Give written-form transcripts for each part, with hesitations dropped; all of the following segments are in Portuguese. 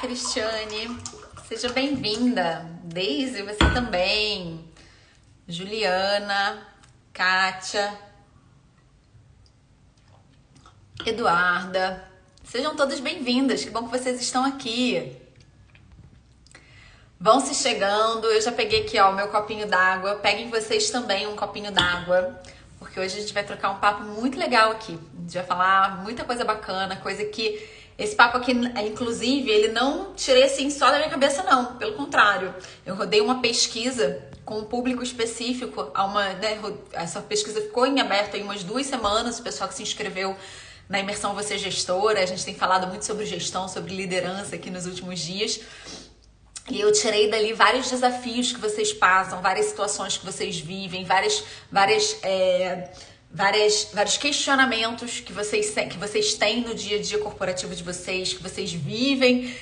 Cristiane. Seja bem-vinda. Deise, você também. Juliana, Kátia, Eduarda. Sejam todas bem-vindas. Que bom que vocês estão aqui. Vão se chegando. Eu já peguei aqui, ó, o meu copinho d'água. Peguem vocês também um copinho d'água, porque hoje a gente vai trocar um papo muito legal aqui. A gente vai falar muita coisa bacana, coisa que... Esse papo aqui, inclusive, ele não tirei assim só da minha cabeça, não. Pelo contrário, eu rodei uma pesquisa com um público específico. Essa pesquisa ficou em aberto em umas 2 semanas. O pessoal que se inscreveu na imersão Você Gestora. A gente tem falado muito sobre gestão, sobre liderança aqui nos últimos dias. E eu tirei dali vários desafios que vocês passam, várias situações que vocês vivem, vários questionamentos que vocês têm no dia a dia corporativo de vocês, que vocês vivem,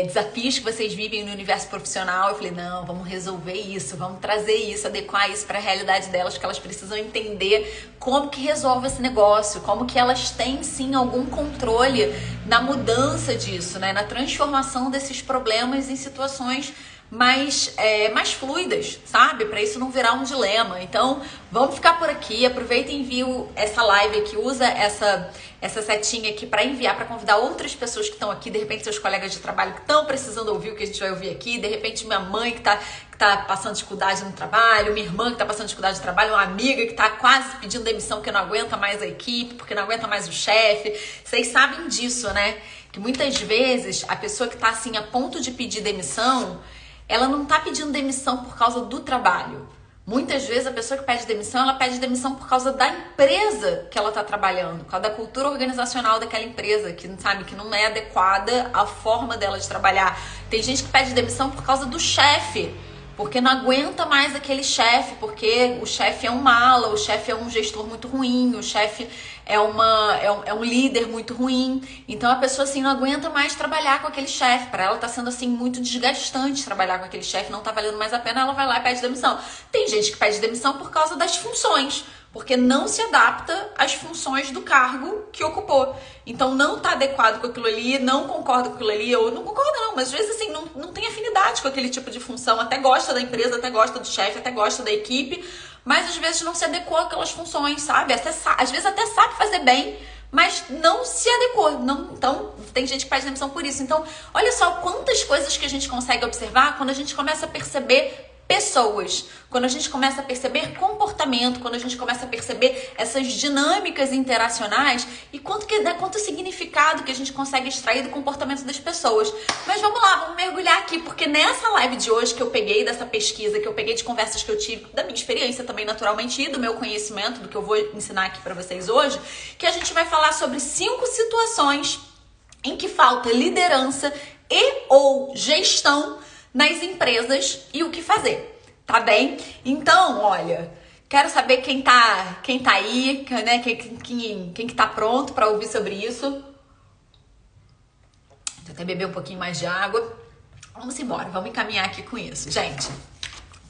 desafios que vocês vivem no universo profissional. Eu falei, não, vamos resolver isso, vamos trazer isso, adequar isso para a realidade delas, porque elas precisam entender como que resolve esse negócio, como que elas têm sim algum controle na mudança disso, né? Na transformação desses problemas em situações mais fluidas, sabe? Para isso não virar um dilema. Então, vamos ficar por aqui. Aproveita e envia essa live aqui. Usa essa setinha aqui para enviar, para convidar outras pessoas que estão aqui. De repente, seus colegas de trabalho que estão precisando ouvir o que a gente vai ouvir aqui. De repente, minha mãe que tá passando dificuldade no trabalho. Minha irmã que tá passando dificuldade no trabalho. Uma amiga que tá quase pedindo demissão porque não aguenta mais a equipe, porque não aguenta mais o chefe. Vocês sabem disso, né? Que muitas vezes a pessoa que tá assim a ponto de pedir demissão, ela não tá pedindo demissão por causa do trabalho. Muitas vezes a pessoa que pede demissão, ela pede demissão por causa da empresa que ela tá trabalhando, por causa da cultura organizacional daquela empresa, que sabe que não é adequada à forma dela de trabalhar. Tem gente que pede demissão por causa do chefe, porque não aguenta mais aquele chefe, porque o chefe é um mala, o chefe é um gestor muito ruim, o chefe é um líder muito ruim. Então a pessoa assim não aguenta mais trabalhar com aquele chefe. Para ela tá sendo assim muito desgastante trabalhar com aquele chefe, não tá valendo mais a pena, ela vai lá e pede demissão. Tem gente que pede demissão por causa das funções, porque não se adapta às funções do cargo que ocupou. Então não tá adequado com aquilo ali, não concorda com aquilo ali, ou não concorda não, mas às vezes assim não tem afinidade com aquele tipo de função, até gosta da empresa, até gosta do chefe, até gosta da equipe, mas às vezes não se adequou àquelas funções, sabe? Às vezes até sabe fazer bem, mas não se adequou. Então, tem gente que pede demissão por isso. Então, olha só quantas coisas que a gente consegue observar quando a gente começa a perceber pessoas, quando a gente começa a perceber comportamento, quando a gente começa a perceber essas dinâmicas interacionais e quanto significado que a gente consegue extrair do comportamento das pessoas. Mas vamos lá, vamos mergulhar aqui, porque nessa live de hoje que eu peguei dessa pesquisa, que eu peguei de conversas que eu tive, da minha experiência também naturalmente e do meu conhecimento, do que eu vou ensinar aqui para vocês hoje, que a gente vai falar sobre 5 situações em que falta liderança e ou gestão nas empresas e o que fazer, tá bem? Então, olha, quero saber quem tá aí, né? Quem que tá pronto para ouvir sobre isso. Vou até beber um pouquinho mais de água. Vamos embora, vamos encaminhar aqui com isso, gente.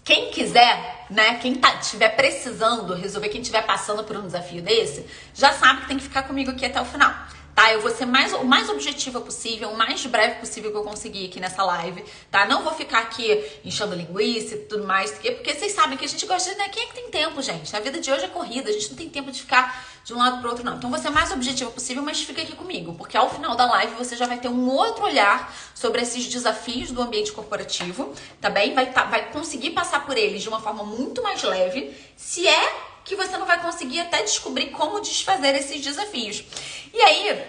Quem quiser, né? Quem estiver precisando resolver, quem estiver passando por um desafio desse, já sabe que tem que ficar comigo aqui até o final. Tá? Eu vou ser o mais objetiva possível, o mais breve possível que eu conseguir aqui nessa live, tá? Não vou ficar aqui enchendo linguiça e tudo mais, porque vocês sabem que a gente gosta de, né? Quem é que tem tempo, gente? A vida de hoje é corrida, a gente não tem tempo de ficar de um lado pro outro, não. Então, vou ser o mais objetiva possível, mas fica aqui comigo, porque ao final da live você já vai ter um outro olhar sobre esses desafios do ambiente corporativo, tá bem? Vai conseguir passar por eles de uma forma muito mais leve, se é que você não vai conseguir até descobrir como desfazer esses desafios. E aí,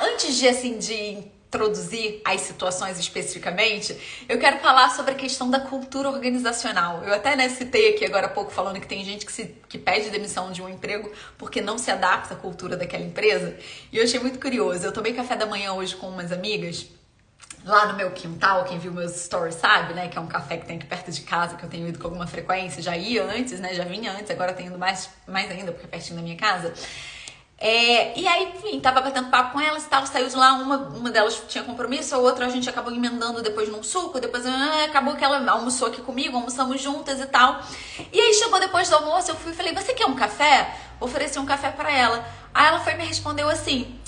antes de introduzir as situações especificamente, eu quero falar sobre a questão da cultura organizacional. Eu até citei aqui agora há pouco falando que tem gente que pede demissão de um emprego porque não se adapta à cultura daquela empresa. E eu achei muito curioso. Eu tomei café da manhã hoje com umas amigas lá no meu quintal. Quem viu meus stories sabe, né? Que é um café que tem aqui perto de casa, que eu tenho ido com alguma frequência. Já ia antes, né? Já vinha antes, agora tenho ido mais ainda, porque é pertinho da minha casa. E aí, enfim, tava batendo papo com elas e tal, saiu de lá, uma delas tinha compromisso, a outra a gente acabou emendando depois num suco, depois acabou que ela almoçou aqui comigo, almoçamos juntas e tal. E aí chegou depois do almoço, eu fui e falei, você quer um café? Ofereci um café pra ela. Aí ela foi e me respondeu assim,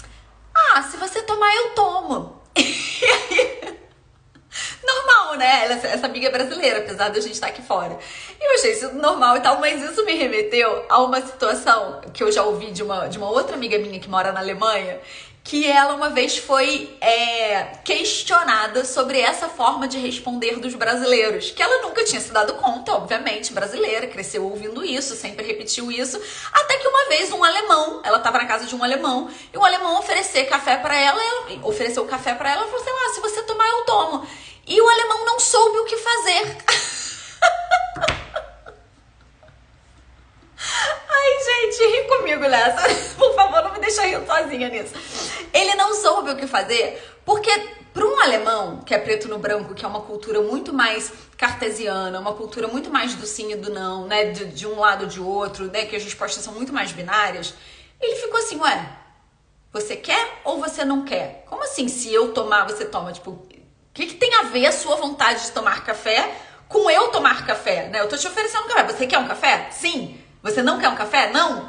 se você tomar eu tomo. E aí normal, né? Essa amiga é brasileira, apesar da gente estar aqui fora. E eu achei isso normal e tal, mas isso me remeteu a uma situação que eu já ouvi de uma outra amiga minha que mora na Alemanha, que ela uma vez foi questionada sobre essa forma de responder dos brasileiros, que ela nunca tinha se dado conta, obviamente, brasileira, cresceu ouvindo isso, sempre repetiu isso, até que uma vez um alemão, ela estava na casa de um alemão, e o alemão ofereceu café para ela, ela falou assim, se você tomar eu tomo. E o alemão não soube o que fazer. Ai, gente, ri comigo nessa. Por favor, não me deixa rir sozinha nisso. Ele não soube o que fazer, porque para um alemão, que é preto no branco, que é uma cultura muito mais cartesiana, uma cultura muito mais do sim e do não, né? De um lado ou de outro, né? Que as respostas são muito mais binárias. Ele ficou assim, você quer ou você não quer? Como assim, se eu tomar, você toma? Tipo, o que tem a ver a sua vontade de tomar café com eu tomar café, né? Eu tô te oferecendo um café. Você quer um café? Sim. Você não quer um café? Não?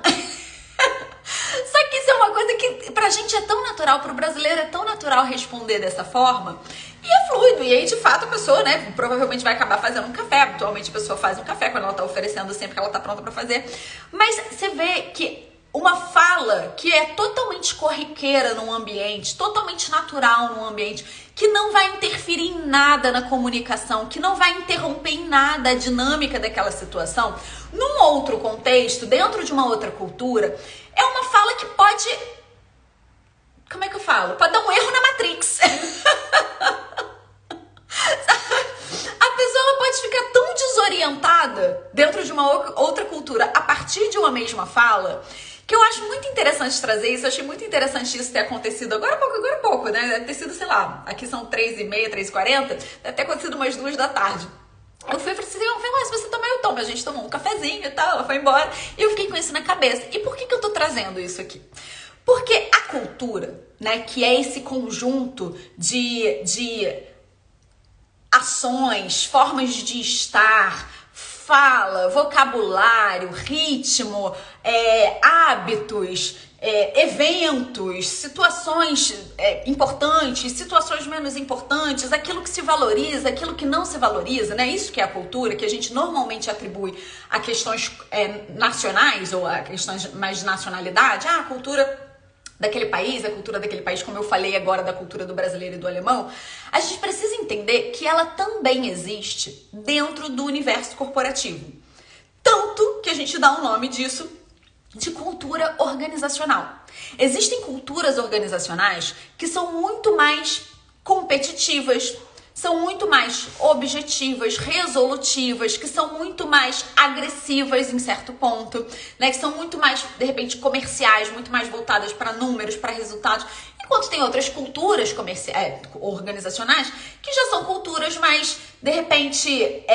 Só que isso é uma coisa que pra gente é tão natural, pro brasileiro é tão natural responder dessa forma. E é fluido. E aí, de fato, a pessoa, né, provavelmente vai acabar fazendo um café. Habitualmente a pessoa faz um café quando ela tá oferecendo, sempre que ela tá pronta pra fazer. Mas você vê que uma fala que é totalmente corriqueira num ambiente, totalmente natural num ambiente, que não vai interferir em nada na comunicação, que não vai interromper em nada a dinâmica daquela situação, num outro contexto, dentro de uma outra cultura, é uma fala que pode... Como é que eu falo? Pode dar um erro na Matrix. A pessoa ela pode ficar tão desorientada dentro de uma outra cultura a partir de uma mesma fala, que eu acho muito interessante trazer isso. Eu achei muito interessante isso ter acontecido agora há pouco, né? Deve ter sido, sei lá, aqui são 3h30, 3h40, deve ter acontecido umas 2 da tarde. Eu fui e falei assim, se você tomar, eu tomo. A gente tomou um cafezinho e tal, ela foi embora. E eu fiquei com isso na cabeça. E por que eu tô trazendo isso aqui? Porque a cultura, né, que é esse conjunto de ações, formas de estar, fala, vocabulário, ritmo, hábitos, eventos, situações importantes, situações menos importantes, aquilo que se valoriza, aquilo que não se valoriza, né? Isso que é a cultura, que a gente normalmente atribui a questões nacionais ou a questões mais de nacionalidade. A cultura daquele país, a cultura daquele país, como eu falei agora da cultura do brasileiro e do alemão, a gente precisa entender que ela também existe dentro do universo corporativo. Tanto que a gente dá o nome disso de cultura organizacional. Existem culturas organizacionais que são muito mais competitivas, são muito mais objetivas, resolutivas, que são muito mais agressivas em certo ponto, né? Que são muito mais, de repente, comerciais, muito mais voltadas para números, para resultados. Enquanto tem outras culturas organizacionais que já são culturas mais, de repente,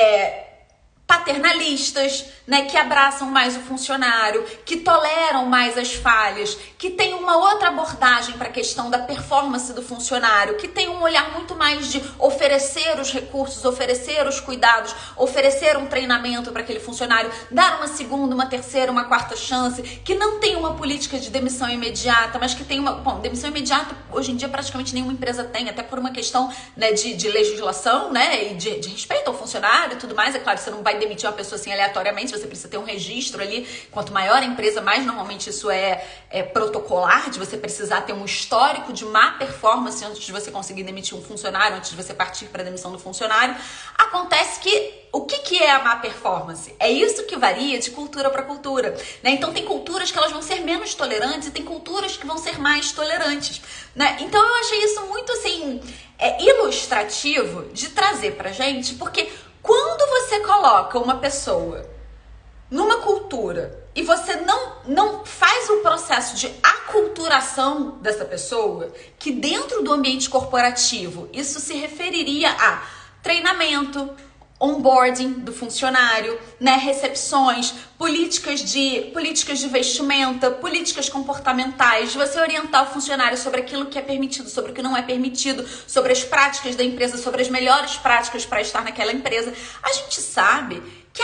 paternalistas, né, que abraçam mais o funcionário, que toleram mais as falhas, que tem uma outra abordagem para a questão da performance do funcionário, que tem um olhar muito mais de oferecer os recursos, oferecer os cuidados, oferecer um treinamento para aquele funcionário, dar uma segunda, uma terceira, uma quarta chance, que não tem uma política de demissão imediata, mas que tem uma... Bom, demissão imediata hoje em dia praticamente nenhuma empresa tem, até por uma questão, né, de legislação, né, e de respeito ao funcionário e tudo mais. É claro, você não vai demitir uma pessoa assim aleatoriamente, você precisa ter um registro ali. Quanto maior a empresa, mais normalmente isso é protocolar, de você precisar ter um histórico de má performance antes de você conseguir demitir um funcionário, antes de você partir para a demissão do funcionário. Acontece que o que é a má performance? É isso que varia de cultura para cultura, né? Então tem culturas que elas vão ser menos tolerantes e tem culturas que vão ser mais tolerantes, né? Então eu achei isso muito assim ilustrativo de trazer pra gente, porque quando você coloca uma pessoa numa cultura e você não faz o processo de aculturação dessa pessoa, que dentro do ambiente corporativo isso se referiria a treinamento, onboarding do funcionário, né, recepções, políticas de vestimenta, políticas comportamentais, de você orientar o funcionário sobre aquilo que é permitido, sobre o que não é permitido, sobre as práticas da empresa, sobre as melhores práticas para estar naquela empresa. A gente sabe que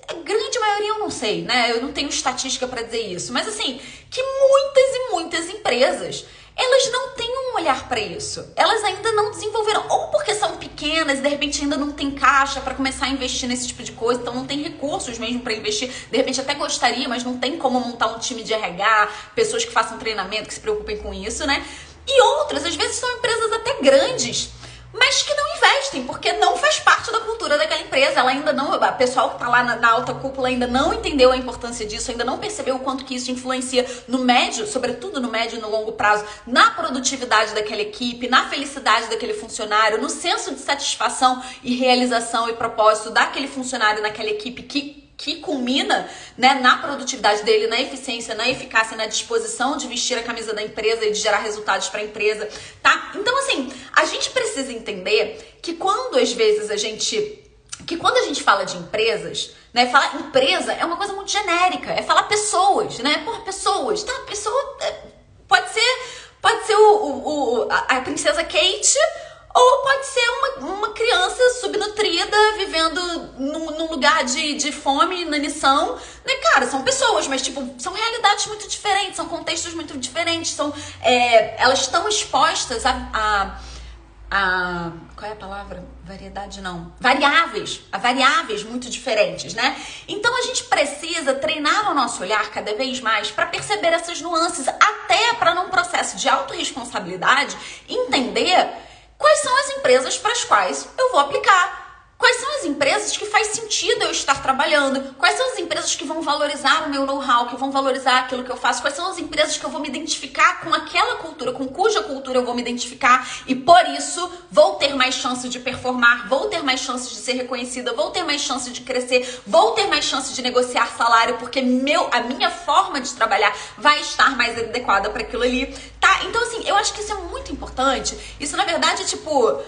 a grande maioria, eu não sei, né, eu não tenho estatística para dizer isso, mas assim, que muitas e muitas empresas, elas não têm um olhar para isso. Elas ainda não desenvolveram, ou porque são pequenas e de repente ainda não tem caixa para começar a investir nesse tipo de coisa, então não tem recursos mesmo para investir. De repente até gostaria, mas não tem como montar um time de RH, pessoas que façam treinamento, que se preocupem com isso, né? E outras, às vezes, são empresas até grandes, mas que não investem, porque não faz parte da cultura daquela empresa. Ela ainda não, o pessoal que tá lá na alta cúpula ainda não entendeu a importância disso, ainda não percebeu o quanto que isso influencia no médio, sobretudo no médio e no longo prazo, na produtividade daquela equipe, na felicidade daquele funcionário, no senso de satisfação e realização e propósito daquele funcionário naquela equipe que culmina, né, na produtividade dele, na eficiência, na eficácia, na disposição de vestir a camisa da empresa e de gerar resultados para a empresa, tá? Então, assim, a gente precisa entender que quando às vezes a gente fala de empresas, né, falar empresa é uma coisa muito genérica, é falar pessoas, né? Porra, pessoas, tá? Pessoa pode ser a princesa Kate, ou pode ser uma criança subnutrida vivendo num lugar de fome, inanição, né? Cara, são pessoas, mas tipo, são realidades muito diferentes, são contextos muito diferentes, elas estão expostas a qual é a palavra? Variedade não. A variáveis muito diferentes, né? Então a gente precisa treinar o nosso olhar cada vez mais para perceber essas nuances, até para num processo de autorresponsabilidade entender quais são as empresas para as quais eu vou aplicar. Quais são as empresas que faz sentido eu estar trabalhando? Quais são as empresas que vão valorizar o meu know-how, que vão valorizar aquilo que eu faço? Quais são as empresas que eu vou me identificar com aquela cultura, com cuja cultura eu vou me identificar e por isso vou ter mais chance de performar, vou ter mais chance de ser reconhecida, vou ter mais chance de crescer, vou ter mais chance de negociar salário porque a minha forma de trabalhar vai estar mais adequada para aquilo ali, tá? Então assim, eu acho que isso é muito importante. Isso na verdade é tipo...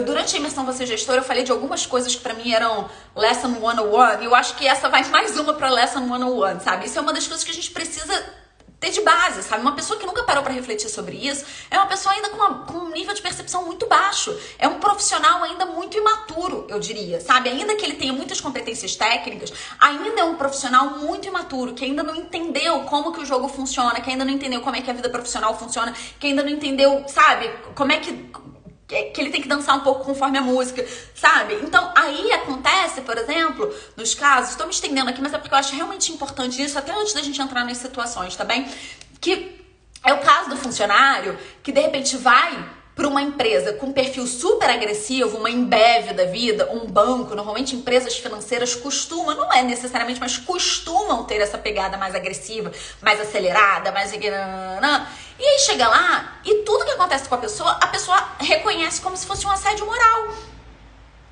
durante a imersão Você Gestora, eu falei de algumas coisas que pra mim eram Lesson 101, e eu acho que essa vai mais uma pra Lesson 101, sabe? Isso é uma das coisas que a gente precisa ter de base, sabe? Uma pessoa que nunca parou pra refletir sobre isso é uma pessoa ainda com um nível de percepção muito baixo. É um profissional ainda muito imaturo, eu diria, sabe? Ainda que ele tenha muitas competências técnicas, ainda é um profissional muito imaturo, que ainda não entendeu como que o jogo funciona, que ainda não entendeu como é que a vida profissional funciona, que ainda não entendeu, sabe? Como é que ele tem que dançar um pouco conforme a música, sabe? Então, aí acontece, por exemplo, nos casos, estou me estendendo aqui, mas é porque eu acho realmente importante isso, até antes da gente entrar nas situações, tá bem? Que é o caso do funcionário que, de repente, vai para uma empresa com perfil super agressivo, uma Embev da vida, um banco, normalmente empresas financeiras costumam, não é necessariamente, mas costumam ter essa pegada mais agressiva, mais acelerada, mais... E aí chega lá e tudo que acontece com a pessoa reconhece como se fosse um assédio moral.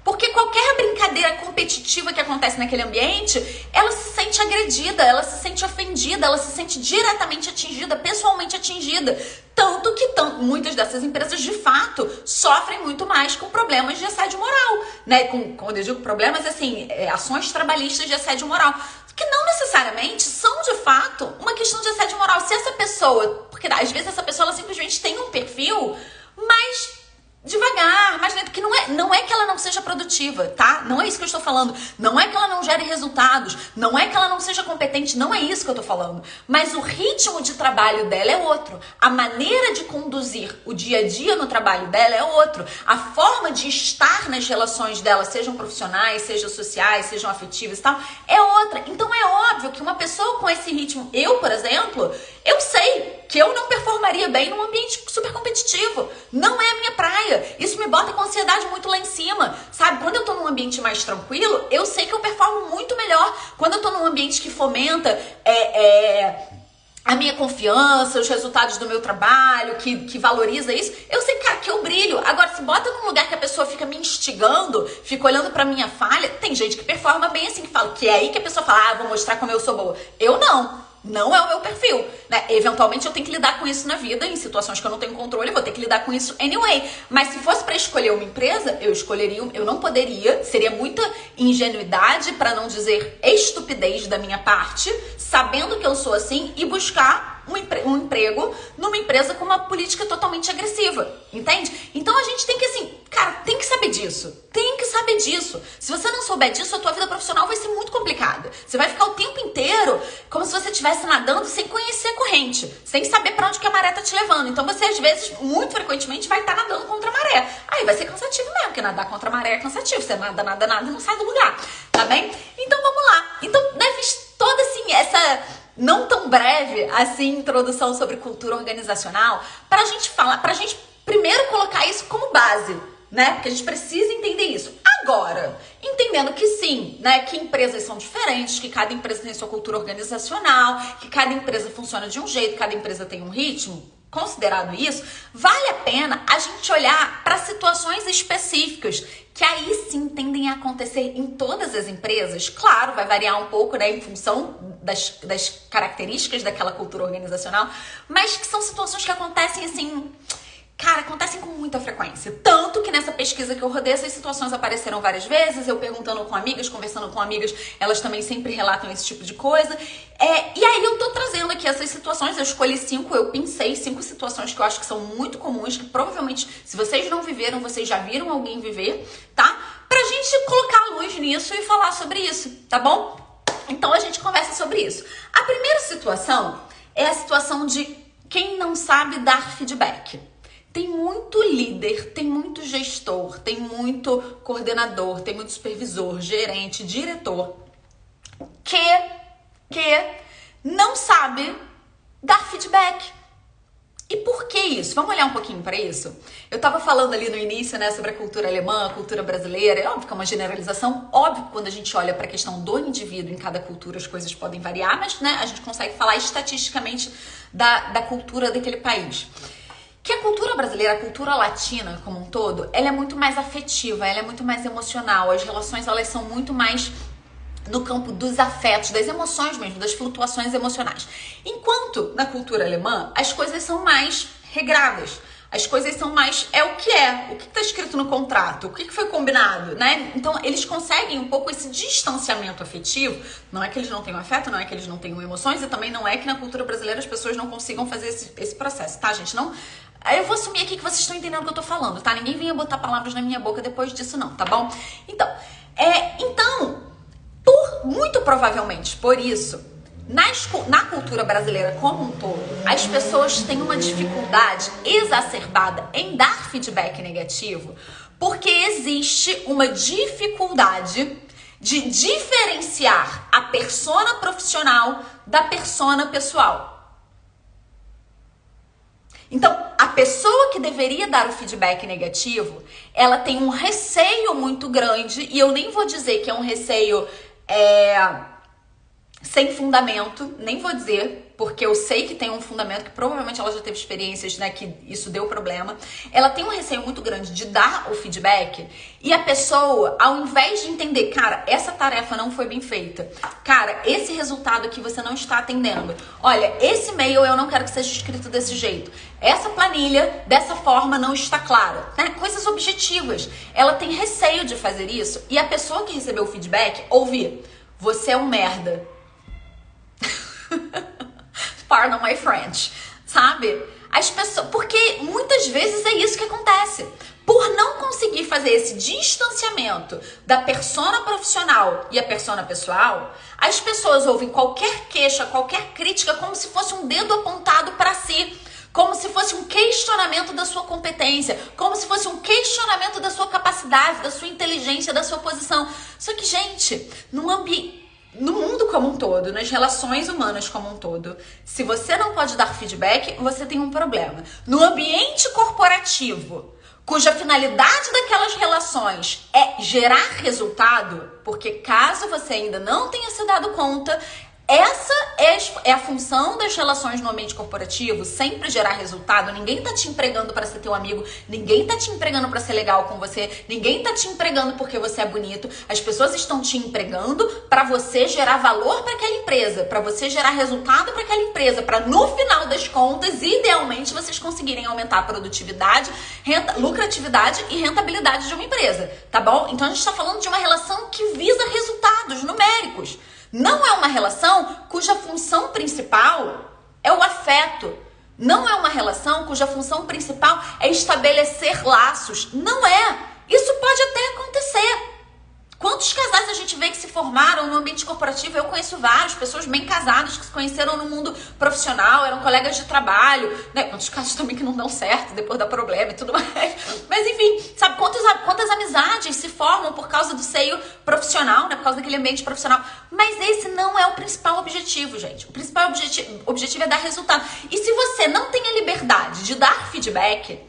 Porque qualquer brincadeira competitiva que acontece naquele ambiente, ela se sente agredida, ela se sente ofendida, ela se sente diretamente atingida, pessoalmente atingida. Tanto que muitas dessas empresas, de fato, sofrem muito mais com problemas de assédio moral, né? Quando eu digo problemas, assim, ações trabalhistas de assédio moral, que não necessariamente são, de fato, uma questão de assédio moral. Se essa pessoa, porque às vezes essa pessoa ela simplesmente tem um perfil mais devagar, mais lento, que não é que ela não seja produtiva, tá? Não é isso que eu estou falando. Não é que ela não gere resultados, não é que ela não seja competente, não é isso que eu tô falando. Mas o ritmo de trabalho dela é outro. A maneira de conduzir o dia a dia no trabalho dela é outro. A forma de estar nas relações dela, sejam profissionais, sejam sociais, sejam afetivas e tal, é outra. Então é óbvio que uma pessoa com esse ritmo, eu, por exemplo, eu sei que eu não performaria bem num ambiente super competitivo. Não é a minha praia. Isso me bota com ansiedade muito lá em cima, sabe? Quando eu tô num ambiente mais tranquilo, eu sei que eu performo muito melhor. Quando eu tô num ambiente que fomenta a minha confiança, os resultados do meu trabalho, que valoriza isso, eu sei, cara, que eu brilho. Agora, se bota num lugar que a pessoa fica me instigando, fica olhando pra minha falha, tem gente que performa bem assim, que fala, que é aí que a pessoa fala, vou mostrar como eu sou boa. Eu não. Não é o meu perfil, né? Eventualmente eu tenho que lidar com isso na vida, em situações que eu não tenho controle, eu vou ter que lidar com isso anyway. Mas se fosse pra escolher uma empresa, eu não poderia, seria muita ingenuidade, pra não dizer estupidez da minha parte, sabendo que eu sou assim, e buscar um emprego numa empresa com uma política totalmente agressiva, entende? Então a gente tem que, assim, cara, tem que saber disso. Tem que saber disso. Se você não souber disso, a tua vida profissional vai ser muito complicada. Você vai ficar o tempo inteiro como se você estivesse nadando sem conhecer a corrente, sem saber pra onde que a maré tá te levando. Então você, às vezes, muito frequentemente, vai estar nadando contra a maré. Aí vai ser cansativo mesmo, porque nadar contra a maré é cansativo. Você nada, não sai do lugar, tá bem? Então vamos lá. Então, né, fiz toda, assim, essa não tão breve, assim, introdução sobre cultura organizacional, pra gente falar, pra gente primeiro colocar isso como base, né? Porque a gente precisa entender isso. Agora, entendendo que sim, né? Que empresas são diferentes, que cada empresa tem sua cultura organizacional, que cada empresa funciona de um jeito, cada empresa tem um ritmo. Considerado isso, vale a pena a gente olhar para situações específicas que aí sim tendem a acontecer em todas as empresas. Claro, vai variar um pouco, né, em função das características daquela cultura organizacional, mas que são situações que acontecem assim, cara, acontecem com muita frequência. Tanto que nessa pesquisa que eu rodei, essas situações apareceram várias vezes, eu perguntando com amigas, conversando com amigas, elas também sempre relatam esse tipo de coisa. E aí eu tô trazendo aqui essas situações, eu escolhi 5, eu pensei 5 situações que eu acho que são muito comuns, que provavelmente, se vocês não viveram, vocês já viram alguém viver, tá? Pra gente colocar a luz nisso e falar sobre isso, tá bom? Então a gente conversa sobre isso. A primeira situação é a situação de quem não sabe dar feedback. Tem muito líder, tem muito gestor, tem muito coordenador, tem muito supervisor, gerente, diretor que não sabe dar feedback. E por que isso? Vamos olhar um pouquinho para isso? Eu estava falando ali no início, né, sobre a cultura alemã, a cultura brasileira. É óbvio que é uma generalização. Óbvio que quando a gente olha para a questão do indivíduo, em cada cultura as coisas podem variar, mas, né, a gente consegue falar estatisticamente da cultura daquele país. Que a cultura brasileira, a cultura latina como um todo, ela é muito mais afetiva, ela é muito mais emocional. As relações, elas são muito mais no campo dos afetos, das emoções mesmo, das flutuações emocionais. Enquanto na cultura alemã, as coisas são mais regradas. As coisas são mais, o que está escrito no contrato, o que foi combinado, né? Então, eles conseguem um pouco esse distanciamento afetivo. Não é que eles não tenham afeto, não é que eles não tenham emoções, e também não é que na cultura brasileira as pessoas não consigam fazer esse processo, tá, gente? Não... Eu vou assumir aqui que vocês estão entendendo o que eu tô falando, tá? Ninguém venha botar palavras na minha boca depois disso, não, tá bom? Então, muito provavelmente por isso, na cultura brasileira como um todo, as pessoas têm uma dificuldade exacerbada em dar feedback negativo, porque existe uma dificuldade de diferenciar a persona profissional da persona pessoal. Então, a pessoa que deveria dar o feedback negativo, ela tem um receio muito grande, e eu nem vou dizer que é um receio sem fundamento, nem vou dizer, porque eu sei que tem um fundamento, que provavelmente ela já teve experiências, né, que isso deu problema. Ela tem um receio muito grande de dar o feedback, e a pessoa, ao invés de entender, cara, essa tarefa não foi bem feita, cara, esse resultado aqui você não está atendendo, olha, esse e-mail eu não quero que seja escrito desse jeito, essa planilha dessa forma não está clara, né? Coisas objetivas. Ela tem receio de fazer isso, e a pessoa que recebeu o feedback ouvir: você é um merda. Pardon my French, sabe? As pessoas, porque muitas vezes é isso que acontece. Por não conseguir fazer esse distanciamento da persona profissional e a persona pessoal, as pessoas ouvem qualquer queixa, qualquer crítica como se fosse um dedo apontado para si, como se fosse um questionamento da sua competência, como se fosse um questionamento da sua capacidade, da sua inteligência, da sua posição. Só que, gente, no mundo como um todo, nas relações humanas como um todo, se você não pode dar feedback, você tem um problema. No ambiente corporativo, cuja finalidade daquelas relações é gerar resultado, porque caso você ainda não tenha se dado conta, essa é a função das relações no ambiente corporativo, sempre gerar resultado. Ninguém tá te empregando para ser teu amigo, ninguém tá te empregando para ser legal com você, ninguém tá te empregando porque você é bonito. As pessoas estão te empregando para você gerar valor para aquela empresa, para você gerar resultado para aquela empresa, para no final das contas, idealmente, vocês conseguirem aumentar a produtividade, lucratividade e rentabilidade de uma empresa, tá bom? Então a gente tá falando de uma relação que visa resultados numéricos. Não é uma relação cuja função principal é o afeto. Não é uma relação cuja função principal é estabelecer laços. Não é. Isso pode até acontecer. Quantos casais a gente vê que se formaram no ambiente corporativo? Eu conheço várias pessoas bem casadas que se conheceram no mundo profissional, eram colegas de trabalho, né? Quantos casos também que não dão certo, depois dá problema e tudo mais. Mas enfim, sabe quantas amizades se formam por causa do seio profissional, né? Por causa daquele ambiente profissional. Mas esse não é o principal objetivo, gente. O principal objetivo é dar resultado. E se você não tem a liberdade de dar feedback,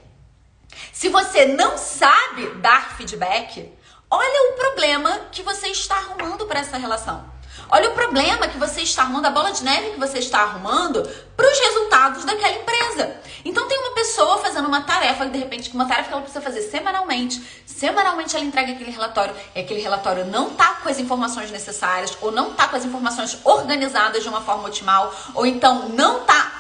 se você não sabe dar feedback, olha o problema que você está arrumando para essa relação. Olha o problema que você está arrumando, a bola de neve que você está arrumando para os resultados daquela empresa. Então tem uma pessoa fazendo uma tarefa, de repente, uma tarefa que ela precisa fazer semanalmente. Semanalmente ela entrega aquele relatório e aquele relatório não está com as informações necessárias ou não está com as informações organizadas de uma forma otimal ou então não está...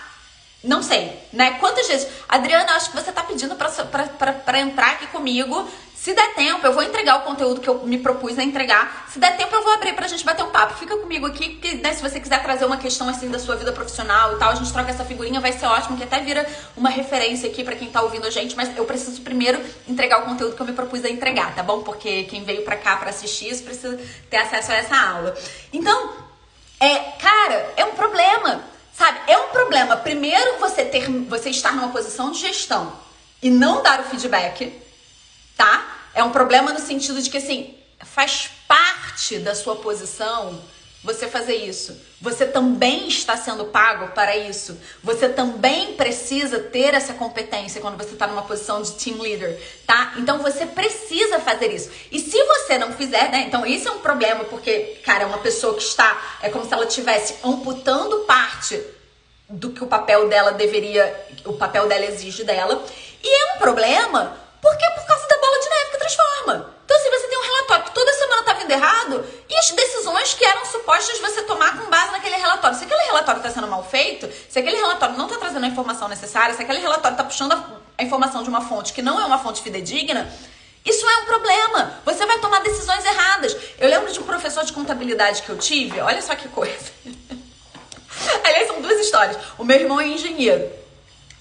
Não sei, né? Quantas vezes... Adriana, acho que você tá pedindo pra entrar aqui comigo. Se der tempo, eu vou entregar o conteúdo que eu me propus a entregar. Se der tempo, eu vou abrir pra gente bater um papo. Fica comigo aqui, porque, né, se você quiser trazer uma questão assim da sua vida profissional e tal, a gente troca essa figurinha, vai ser ótimo, que até vira uma referência aqui pra quem tá ouvindo a gente. Mas eu preciso primeiro entregar o conteúdo que eu me propus a entregar, tá bom? Porque quem veio pra cá pra assistir isso precisa ter acesso a essa aula. Então, cara, é um problema. Sabe, é um problema, primeiro, você estar numa posição de gestão e não dar o feedback, tá? É um problema no sentido de que, assim, faz parte da sua posição você fazer isso. Você também está sendo pago para isso. Você também precisa ter essa competência quando você está numa posição de team leader, tá? Então você precisa fazer isso. E se você não fizer, né? Então isso é um problema, porque, cara, é uma pessoa que está... É como se ela estivesse amputando parte do que o papel dela exige dela. E é um problema porque é por causa da bola de neve que transforma. Então, assim, você tem um relatório que toda semana tá vindo errado e as decisões que eram supostas você tomar com base naquele relatório. Se aquele relatório tá sendo mal feito, se aquele relatório não tá trazendo a informação necessária, se aquele relatório tá puxando a informação de uma fonte que não é uma fonte fidedigna, isso é um problema. Você vai tomar decisões erradas. Eu lembro de um professor de contabilidade que eu tive, olha só que coisa. Aliás, são duas histórias. O meu irmão é engenheiro.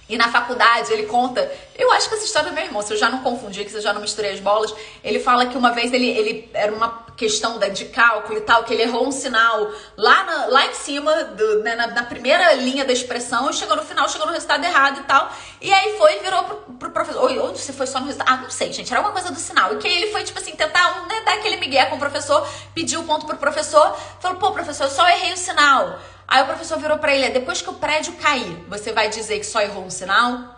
E na faculdade ele conta, eu acho que essa história é do meu irmão, se eu já não confundi, que se eu já não misturei as bolas, ele fala que uma vez ele era uma questão de cálculo e tal, que ele errou um sinal lá em cima, né, na primeira linha da expressão, e chegou no final, chegou no resultado errado e tal. E aí foi e virou pro professor, ou se foi só no resultado, não sei, gente, era uma coisa do sinal. E que aí ele foi, tipo assim, tentar dar aquele migué com o professor, pediu o ponto pro professor, falou, pô, professor, eu só errei o sinal. Aí o professor virou pra ele, depois que o prédio cair, você vai dizer que só errou um sinal?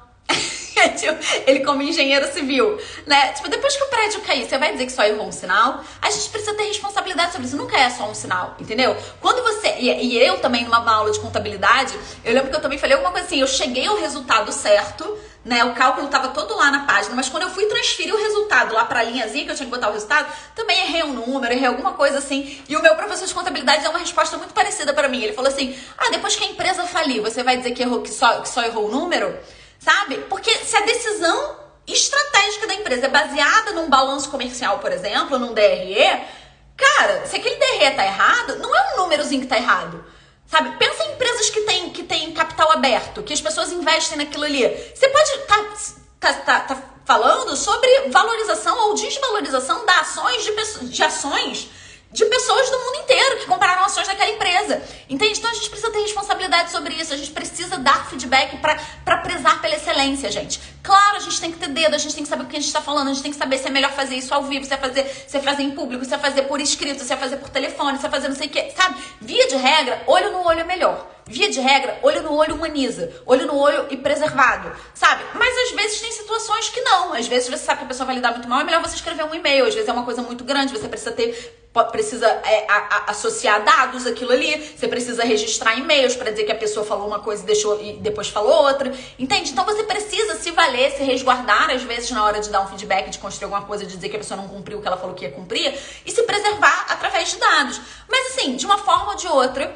Ele como engenheiro civil, né? Tipo, depois que o prédio cair, você vai dizer que só errou um sinal? A gente precisa ter responsabilidade sobre isso, nunca é só um sinal, entendeu? Quando você... E eu também, numa aula de contabilidade, eu lembro que eu também falei alguma coisa assim, eu cheguei ao resultado certo, né? O cálculo tava todo lá na página, mas quando eu fui transferir o resultado lá pra linhazinha que eu tinha que botar o resultado, também errei um número, errei alguma coisa assim. E o meu professor de contabilidade deu uma resposta muito parecida pra mim. Ele falou assim, depois que a empresa falir, você vai dizer que só errou o número? Sabe? Porque se a decisão estratégica da empresa é baseada num balanço comercial, por exemplo, num DRE, cara, se aquele DRE tá errado, não é um númerozinho que tá errado. Sabe? Pensa em empresas que tem capital aberto, que as pessoas investem naquilo ali. Você pode tá falando sobre valorização ou desvalorização de ações de pessoas do mundo inteiro que compraram ações daquela empresa. Entende? Então a gente precisa ter responsabilidade sobre isso. A gente precisa dar feedback pra prezar pela excelência, gente. Claro, a gente tem que ter dedo, a gente tem que saber o que a gente tá falando, a gente tem que saber se é melhor fazer isso ao vivo, se é fazer em público, se é fazer por escrito, se é fazer por telefone, se é fazer não sei o que, sabe? Via de regra, olho no olho é melhor. Via de regra, olho no olho humaniza. Olho no olho e preservado, sabe? Mas às vezes tem situações que não. Às vezes você sabe que a pessoa vai lidar muito mal, é melhor você escrever um e-mail. Às vezes é uma coisa muito grande, você precisa associar dados àquilo ali, você precisa registrar e-mails para dizer que a pessoa falou uma coisa e depois falou outra, entende? Então você precisa se valer, se resguardar às vezes na hora de dar um feedback, de construir alguma coisa, de dizer que a pessoa não cumpriu o que ela falou que ia cumprir e se preservar através de dados. Mas assim, de uma forma ou de outra,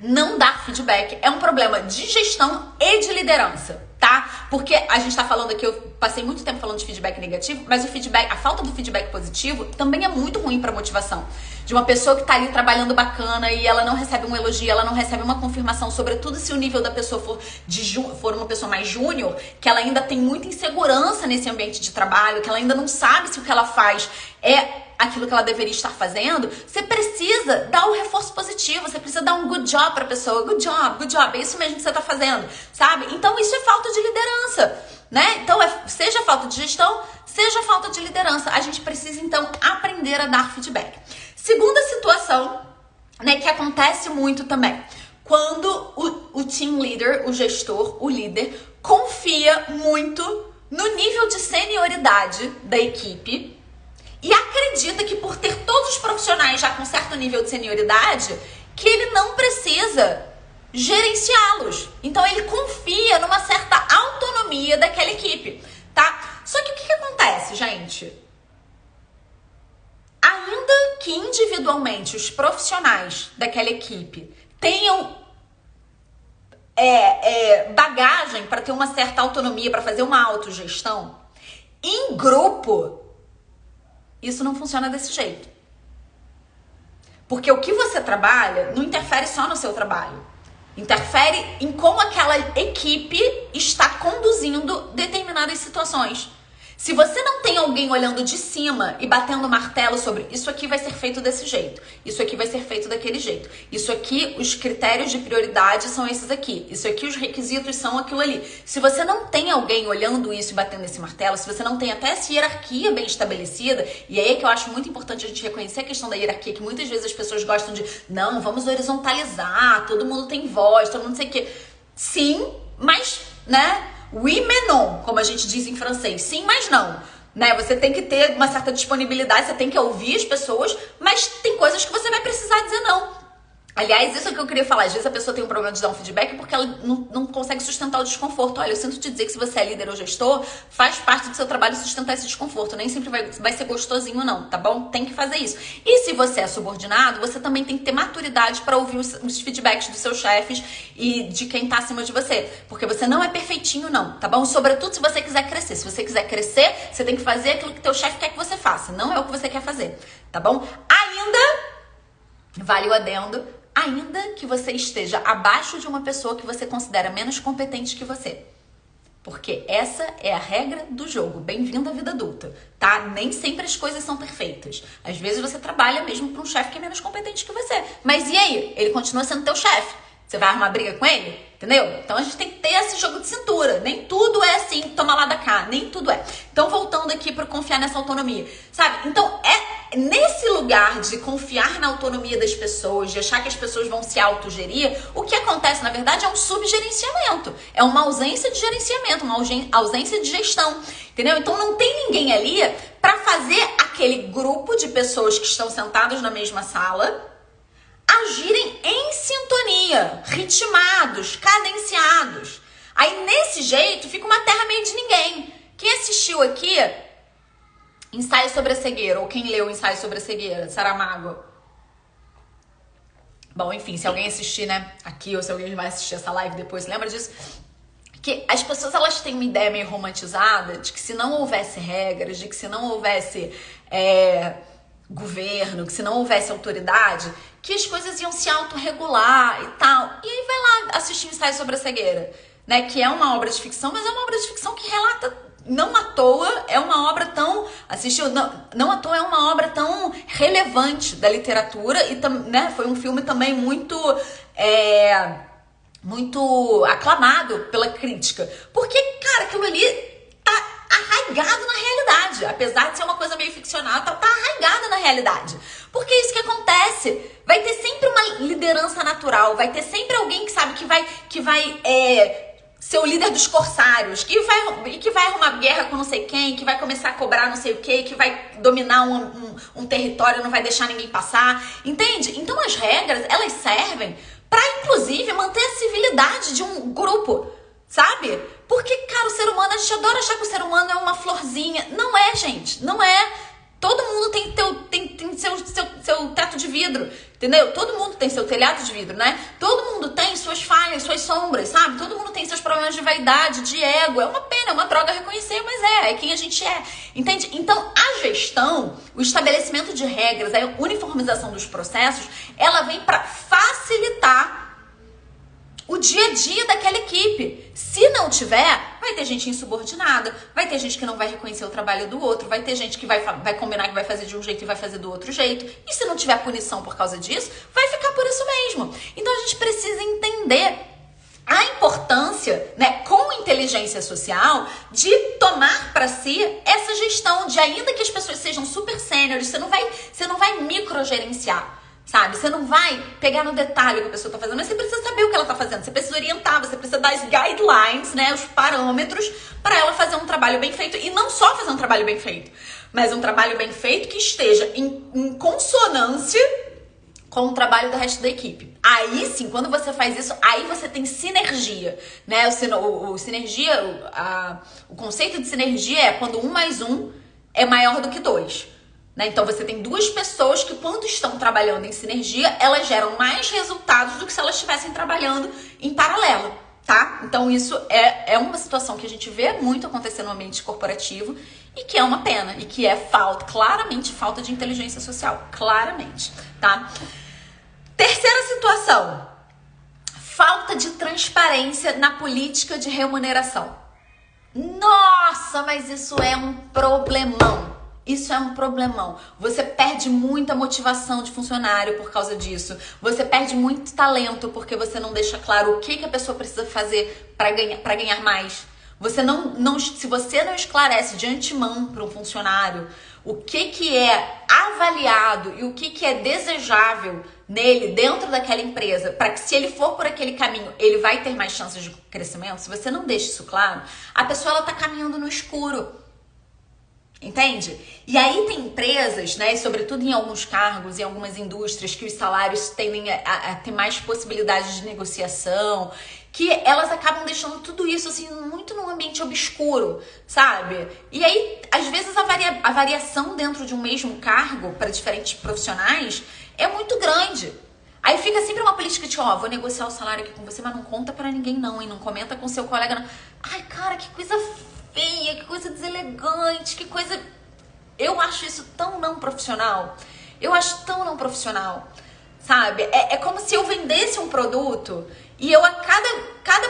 não dar feedback é um problema de gestão e de liderança. tá? Porque a gente tá falando aqui, eu passei muito tempo falando de feedback negativo, mas o feedback, a falta do feedback positivo também é muito ruim pra motivação. De uma pessoa que tá ali trabalhando bacana e ela não recebe um elogio, ela não recebe uma confirmação, sobretudo se o nível da pessoa for uma pessoa mais júnior, que ela ainda tem muita insegurança nesse ambiente de trabalho, que ela ainda não sabe se o que ela faz é aquilo que ela deveria estar fazendo, você precisa dar o reforço positivo, você precisa dar um good job pra pessoa, good job, é isso mesmo que você tá fazendo, sabe? Então isso é falta de liderança, né? Então seja falta de gestão, seja falta de liderança, a gente precisa então aprender a dar feedback. Segunda situação, né, que acontece muito também, quando o team leader, o gestor, o líder, confia muito no nível de senioridade da equipe e acredita que por ter todos os profissionais já com certo nível de senioridade, que ele não precisa gerenciá-los. Então ele confia numa certa autonomia daquela equipe, tá? Só que o que acontece, gente? Ainda que individualmente os profissionais daquela equipe tenham bagagem para ter uma certa autonomia, para fazer uma autogestão, em grupo, isso não funciona desse jeito. Porque o que você trabalha não interfere só no seu trabalho. Interfere em como aquela equipe está conduzindo determinadas situações. Se você não tem alguém olhando de cima e batendo martelo sobre isso aqui vai ser feito desse jeito, isso aqui vai ser feito daquele jeito, isso aqui, os critérios de prioridade são esses aqui, isso aqui, os requisitos são aquilo ali. Se você não tem alguém olhando isso e batendo esse martelo, se você não tem até essa hierarquia bem estabelecida, e aí é que eu acho muito importante a gente reconhecer a questão da hierarquia, que muitas vezes as pessoas gostam de, não, vamos horizontalizar, todo mundo tem voz, todo mundo sei o quê. Sim, mas, né? Oui, mais non, como a gente diz em francês. Sim, mas não. Né? Você tem que ter uma certa disponibilidade, você tem que ouvir as pessoas, mas tem coisas que você vai precisar dizer não. Aliás, isso é o que eu queria falar. Às vezes a pessoa tem um problema de dar um feedback porque ela não consegue sustentar o desconforto. Olha, eu sinto te dizer que se você é líder ou gestor, faz parte do seu trabalho sustentar esse desconforto. Nem sempre vai ser gostosinho não, tá bom? Tem que fazer isso. E se você é subordinado, você também tem que ter maturidade para ouvir os feedbacks dos seus chefes e de quem tá acima de você. Porque você não é perfeitinho não, tá bom? Sobretudo se você quiser crescer. Se você quiser crescer, você tem que fazer aquilo que teu chefe quer que você faça. Não é o que você quer fazer, tá bom? Ainda, vale o adendo, ainda que você esteja abaixo de uma pessoa que você considera menos competente que você. Porque essa é a regra do jogo. Bem-vindo à vida adulta, tá? Nem sempre as coisas são perfeitas. Às vezes você trabalha mesmo para um chefe que é menos competente que você. Mas e aí? Ele continua sendo teu chefe. Você vai arrumar briga com ele? Entendeu? Então a gente tem que ter esse jogo de cintura. Nem tudo é assim, toma lá da cá. Nem tudo é. Então voltando aqui para confiar nessa autonomia. Sabe? Então nesse lugar de confiar na autonomia das pessoas, de achar que as pessoas vão se autogerir, o que acontece na verdade é um subgerenciamento. É uma ausência de gerenciamento, uma ausência de gestão. Entendeu? Então não tem ninguém ali para fazer aquele grupo de pessoas que estão sentadas na mesma sala agirem em sintonia, ritmados, cadenciados. Aí, nesse jeito, fica uma terra meio de ninguém. Quem assistiu aqui Ensaio sobre a Cegueira, ou quem leu Ensaio sobre a Cegueira, Saramago? Bom, enfim, se alguém assistir, né, aqui, ou se alguém vai assistir essa live depois, lembra disso? Que as pessoas, elas têm uma ideia meio romantizada de que se não houvesse regras, de que se não houvesse governo, que se não houvesse autoridade, que as coisas iam se autorregular e tal. E aí vai lá assistir um Ensaio sobre a Cegueira, né? Que é uma obra de ficção, mas é uma obra de ficção que relata, não à toa, é uma obra tão... Não à toa é uma obra tão relevante da literatura e, né, foi um filme também muito aclamado pela crítica. Porque, cara, aquilo ali tá arraigado na realidade. Apesar de ser uma coisa meio ficcional, tá arraigada na realidade. Porque é isso que acontece. Vai ter sempre uma liderança natural, vai ter sempre alguém que sabe que vai ser o líder dos corsários, que vai arrumar guerra com não sei quem, que vai começar a cobrar não sei o que vai dominar um território, não vai deixar ninguém passar. Entende? Então as regras, elas servem para, inclusive, manter a civilidade de um grupo, sabe? Porque, cara, o ser humano, a gente adora achar que o ser humano é uma florzinha. Não é, gente, não é. Todo mundo tem seu teto de vidro, entendeu? Todo mundo tem seu telhado de vidro, né? Todo mundo tem suas falhas, suas sombras, sabe? Todo mundo tem seus problemas de vaidade, de ego. É uma pena, é uma droga reconhecer, mas é quem a gente é, entende? Então, a gestão, o estabelecimento de regras, a uniformização dos processos, ela vem para facilitar o dia a dia daquela equipe. Se não tiver, vai ter gente insubordinada, vai ter gente que não vai reconhecer o trabalho do outro, vai ter gente que vai combinar que vai fazer de um jeito e vai fazer do outro jeito. E se não tiver punição por causa disso, vai ficar por isso mesmo. Então a gente precisa entender a importância, né, com inteligência social, de tomar para si essa gestão, de ainda que as pessoas sejam super sêniores, você não vai microgerenciar. Sabe? Você não vai pegar no detalhe o que a pessoa está fazendo, mas você precisa saber o que ela está fazendo. Você precisa orientar, você precisa dar as guidelines, né? Os parâmetros para ela fazer um trabalho bem feito. E não só fazer um trabalho bem feito, mas um trabalho bem feito que esteja em consonância com o trabalho do resto da equipe. Aí sim, quando você faz isso, aí você tem sinergia, né? O conceito de sinergia é quando 1 mais 1 é maior do que 2. Então você tem duas pessoas que, quando estão trabalhando em sinergia, elas geram mais resultados do que se elas estivessem trabalhando em paralelo, tá? Então isso é uma situação que a gente vê muito acontecer no ambiente corporativo e que é uma pena, e que é claramente falta de inteligência social, claramente, tá? Terceira situação, falta de transparência na política de remuneração. Nossa, mas isso é um problemão. Isso é um problemão. Você perde muita motivação de funcionário por causa disso. Você perde muito talento porque você não deixa claro o que a pessoa precisa fazer para ganhar mais. Se você não esclarece de antemão para um funcionário o que é avaliado e o que é desejável nele dentro daquela empresa, para que, se ele for por aquele caminho, ele vai ter mais chances de crescimento, se você não deixa isso claro, a pessoa está caminhando no escuro. Entende? E aí tem empresas, né, sobretudo em alguns cargos, em algumas indústrias, que os salários tendem a ter mais possibilidades de negociação, que elas acabam deixando tudo isso assim muito num ambiente obscuro, sabe? E aí, às vezes, a variação dentro de um mesmo cargo para diferentes profissionais é muito grande. Aí fica sempre uma política de, vou negociar o salário aqui com você, mas não conta pra ninguém não, hein? Não comenta com seu colega não. Ai, cara, que coisa feia, que coisa deselegante, que coisa... Eu acho isso tão não profissional. Eu acho tão não profissional, sabe? É como se eu vendesse um produto e eu, cada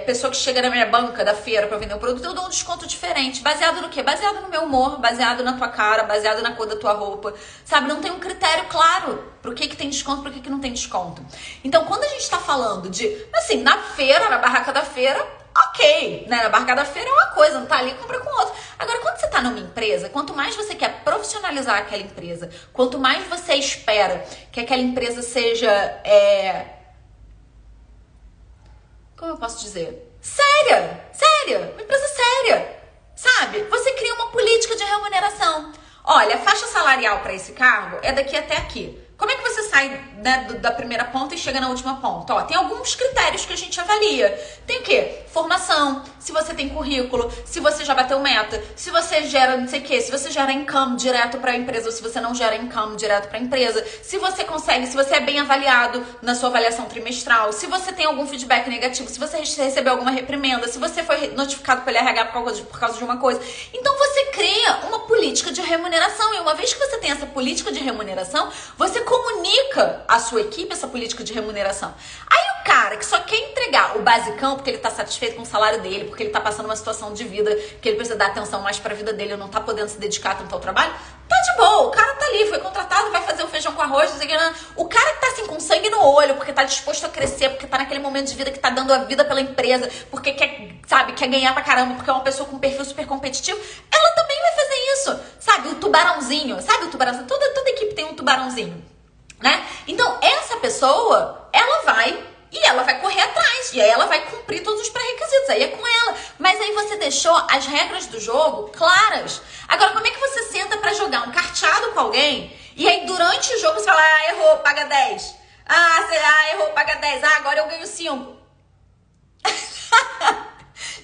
pessoa que chega na minha banca da feira pra vender um produto, eu dou um desconto diferente. Baseado no quê? Baseado no meu humor, baseado na tua cara, baseado na cor da tua roupa, sabe? Não tem um critério claro pro que tem desconto, pro que não tem desconto. Então, quando a gente tá falando de, assim, na feira, na barraca da feira, ok, né? Na barraca da feira é uma coisa, não tá ali, compra com outro. Agora, quando você tá numa empresa, quanto mais você quer profissionalizar aquela empresa, quanto mais você espera que aquela empresa seja, como eu posso dizer? Séria, uma empresa séria, sabe? Você cria uma política de remuneração. Olha, a faixa salarial para esse cargo é daqui até aqui. Como é que você sai, né, da primeira ponta e chega na última ponta? Tem alguns critérios que a gente avalia. Tem o quê? Formação, se você tem currículo, se você já bateu meta, se você gera não sei o quê, se você gera income direto para a empresa ou se você não gera income direto para a empresa, se você consegue, se você é bem avaliado na sua avaliação trimestral, se você tem algum feedback negativo, se você recebeu alguma reprimenda, se você foi notificado pelo RH por causa de uma coisa. Então você cria uma política de remuneração e uma vez que você tem essa política de remuneração, você comunica à sua equipe essa política de remuneração. Aí o cara que só quer entregar o basicão porque ele tá satisfeito com o salário dele, porque ele tá passando uma situação de vida que ele precisa dar atenção mais pra vida dele, não tá podendo se dedicar tanto ao trabalho, tá de boa, o cara tá ali, foi contratado, vai fazer o feijão com arroz, não sei o que, não. O cara que tá assim com sangue no olho, porque tá disposto a crescer, porque tá naquele momento de vida que tá dando a vida pela empresa, porque quer ganhar pra caramba, porque é uma pessoa com um perfil super competitivo, ela também vai fazer isso, sabe? O tubarãozinho, sabe o tubarãozinho? Toda equipe tem um tubarãozinho, né? Então, essa pessoa, ela vai correr atrás, e aí ela vai cumprir todos os pré-requisitos, aí é com ela. Mas aí você deixou as regras do jogo claras. Agora, como é que você senta pra jogar um carteado com alguém, e aí durante o jogo você fala, errou, paga 10. Errou, paga 10. Agora eu ganho 5.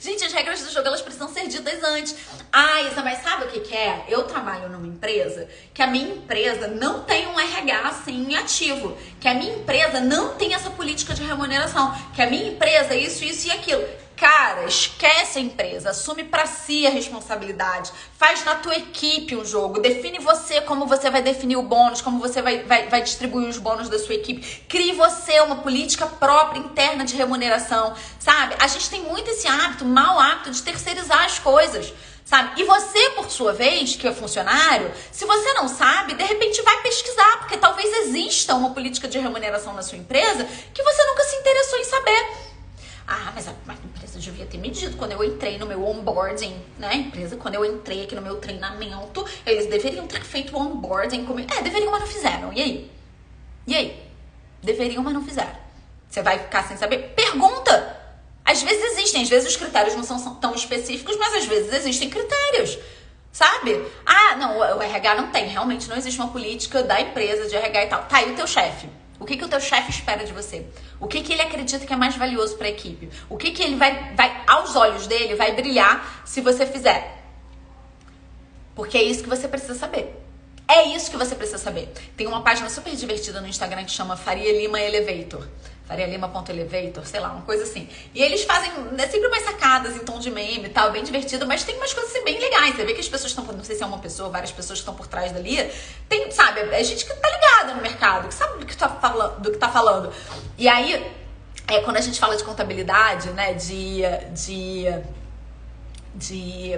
Gente, as regras do jogo, elas precisam ser ditas antes. Ah, Isa, mas sabe o que que é? Eu trabalho numa empresa que a minha empresa não tem um RH assim ativo. Que a minha empresa não tem essa política de remuneração. Que a minha empresa é isso, isso e aquilo. Cara, esquece a empresa, assume pra si a responsabilidade, faz na tua equipe um jogo, define você como você vai definir o bônus, como você vai distribuir os bônus da sua equipe, crie você uma política própria interna de remuneração, sabe? A gente tem muito esse hábito, mau hábito de terceirizar as coisas, sabe? E você, por sua vez, que é funcionário, se você não sabe, de repente vai pesquisar, porque talvez exista uma política de remuneração na sua empresa que você nunca se interessou em saber. Ah, mas a empresa devia ter medido quando eu entrei no meu onboarding, né? A empresa, quando eu entrei aqui no meu treinamento, eles deveriam ter feito o onboarding comigo. Deveriam, mas não fizeram. E aí? E aí? Deveriam, mas não fizeram. Você vai ficar sem saber? Pergunta! Às vezes existem, às vezes os critérios não são tão específicos, mas às vezes existem critérios. Sabe? Ah, não, o RH não tem. Realmente não existe uma política da empresa de RH e tal. Tá, e o teu chefe? O que o teu chefe espera de você? O que ele acredita que é mais valioso para a equipe? O que ele vai, aos olhos dele, vai brilhar se você fizer? Porque é isso que você precisa saber. É isso que você precisa saber. Tem uma página super divertida no Instagram que chama Faria Lima Elevator. farialima.elevator, sei lá, uma coisa assim. E eles fazem sempre umas sacadas em tom de meme e tal, bem divertido, mas tem umas coisas assim bem legais. Você vê que as pessoas estão, não sei se é uma pessoa, várias pessoas que estão por trás dali, tem, sabe, é gente que tá ligada no mercado, que sabe do que tá falando. E aí, quando a gente fala de contabilidade, né, de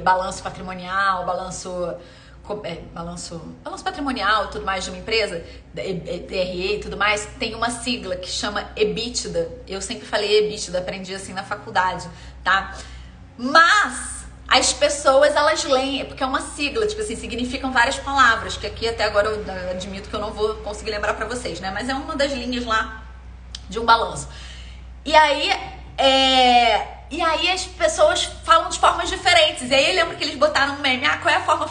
balanço patrimonial, balanço patrimonial e tudo mais de uma empresa, DRE e tudo mais, tem uma sigla que chama EBITDA. Eu sempre falei EBITDA, aprendi assim na faculdade, tá? Mas as pessoas, elas leem, porque é uma sigla, tipo assim, significam várias palavras, que aqui até agora eu admito que eu não vou conseguir lembrar pra vocês, né? Mas é uma das linhas lá de um balanço. E aí as pessoas falam de formas diferentes. E aí eu lembro que eles botaram um meme, qual é a forma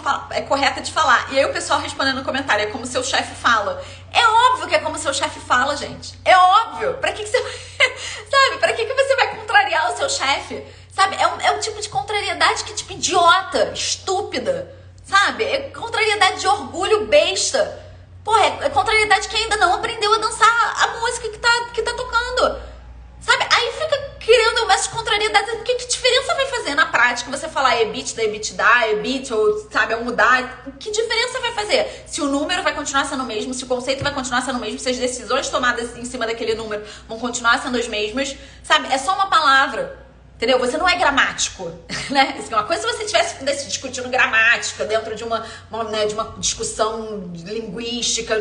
correta de falar? E aí o pessoal respondendo no comentário, é como seu chefe fala. É óbvio que é como seu chefe fala, gente. É óbvio. Pra que você vai... Sabe? Pra que você vai contrariar o seu chefe? Sabe? É um tipo de contrariedade que, tipo, idiota, estúpida. Sabe? É contrariedade de orgulho besta. Porra, é contrariedade que ainda não aprendeu a dançar a música que tá tocando. Sabe? Aí fica criando essas contrariedades. Que diferença vai fazer na prática você falar EBITDA, EBITDA, EBIT, ou sabe, ou mudar? Que diferença vai fazer? Se o número vai continuar sendo o mesmo, se o conceito vai continuar sendo o mesmo, se as decisões tomadas em cima daquele número vão continuar sendo as mesmas, sabe? É só uma palavra. Entendeu? Você não é gramático, né? Uma coisa se você estivesse discutindo gramática dentro de uma discussão linguística.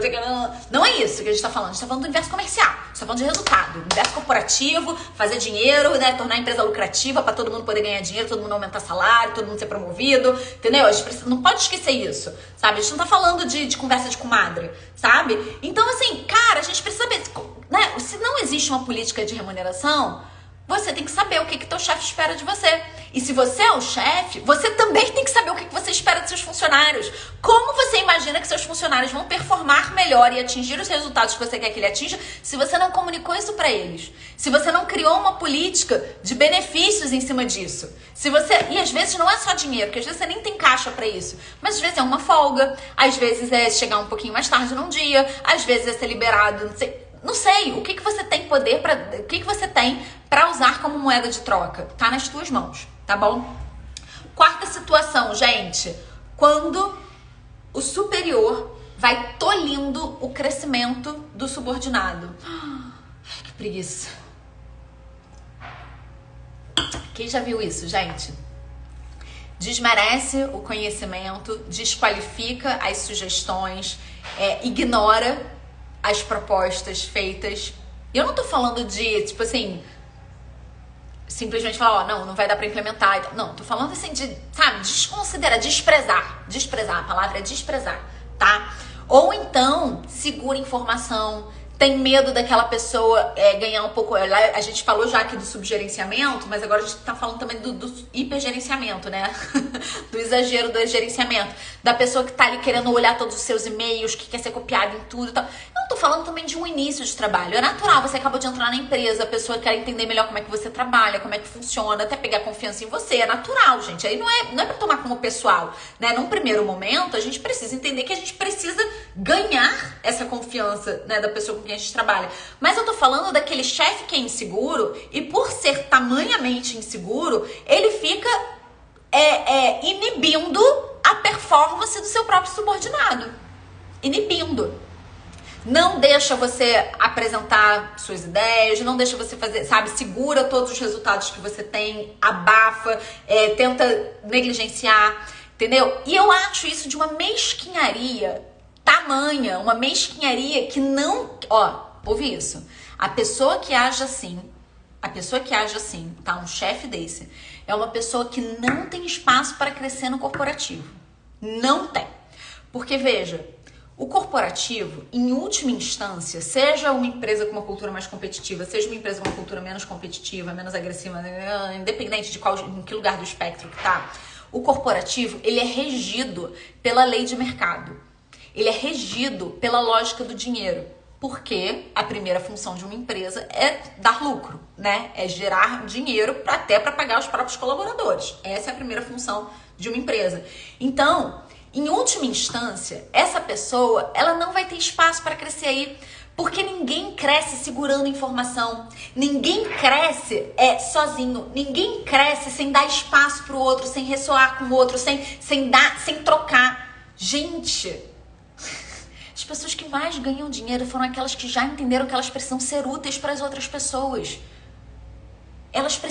Não é isso que a gente está falando. A gente está falando do universo comercial. A gente está falando de resultado. Universo corporativo, fazer dinheiro, né? Tornar a empresa lucrativa para todo mundo poder ganhar dinheiro, todo mundo aumentar salário, todo mundo ser promovido. Entendeu? A gente não pode esquecer isso, sabe? A gente não está falando de conversa de comadre, sabe? Então, assim, cara, a gente precisa saber, né? Se não existe uma política de remuneração, você tem que saber o que teu chefe espera de você. E se você é o chefe, você também tem que saber o que você espera dos seus funcionários. Como você imagina que seus funcionários vão performar melhor e atingir os resultados que você quer que ele atinja se você não comunicou isso para eles? Se você não criou uma política de benefícios em cima disso? E às vezes não é só dinheiro, porque às vezes você nem tem caixa para isso. Mas às vezes é uma folga, às vezes é chegar um pouquinho mais tarde num dia, às vezes é ser liberado, não sei, o que você tem poder o que você tem para usar como moeda de troca? Tá nas tuas mãos, tá bom? Quarta situação, gente, quando o superior vai tolhindo o crescimento do subordinado. Ai, que preguiça. Quem já viu isso, gente? Desmerece o conhecimento, desqualifica as sugestões, ignora as propostas feitas. Eu não tô falando de, tipo assim, simplesmente falar, não vai dar pra implementar. Não, tô falando assim de, sabe, desconsiderar, desprezar. A palavra é desprezar, tá? Ou então, segura informação, tem medo daquela pessoa ganhar um pouco. A gente falou já aqui do subgerenciamento, mas agora a gente tá falando também do hipergerenciamento, né? Do exagero do gerenciamento. Da pessoa que tá ali querendo olhar todos os seus e-mails, que quer ser copiada em tudo e tal. Eu não tô falando também de um início de trabalho. É natural, você acabou de entrar na empresa, a pessoa quer entender melhor como é que você trabalha, como é que funciona, até pegar confiança em você. É natural, gente. Aí não é pra tomar como pessoal, né? Num primeiro momento, a gente precisa entender que a gente precisa ganhar essa confiança, né, da pessoa com quem a gente trabalha. Mas eu tô falando daquele chefe que é inseguro e por ser tamanhamente inseguro, ele fica inibindo a performance do seu próprio subordinado. Inibindo. Não deixa você apresentar suas ideias, não deixa você fazer, sabe, segura todos os resultados que você tem, abafa, tenta negligenciar, entendeu? E eu acho isso de uma mesquinharia tamanha, uma mesquinharia que não... Ó, ouve isso. A pessoa que age assim, tá? Um chefe desse, é uma pessoa que não tem espaço para crescer no corporativo. Não tem. Porque, veja, o corporativo, em última instância, seja uma empresa com uma cultura mais competitiva, seja uma empresa com uma cultura menos competitiva, menos agressiva, independente de em que lugar do espectro que tá, o corporativo, ele é regido pela lei de mercado. Ele é regido pela lógica do dinheiro, porque a primeira função de uma empresa é dar lucro, né? É gerar dinheiro até para pagar os próprios colaboradores. Essa é a primeira função de uma empresa. Então, em última instância, essa pessoa, ela não vai ter espaço para crescer aí, porque ninguém cresce segurando informação, ninguém cresce sozinho, ninguém cresce sem dar espaço para o outro, sem ressoar com o outro, sem trocar. Gente... As pessoas que mais ganham dinheiro foram aquelas que já entenderam que elas precisam ser úteis para as outras pessoas. Elas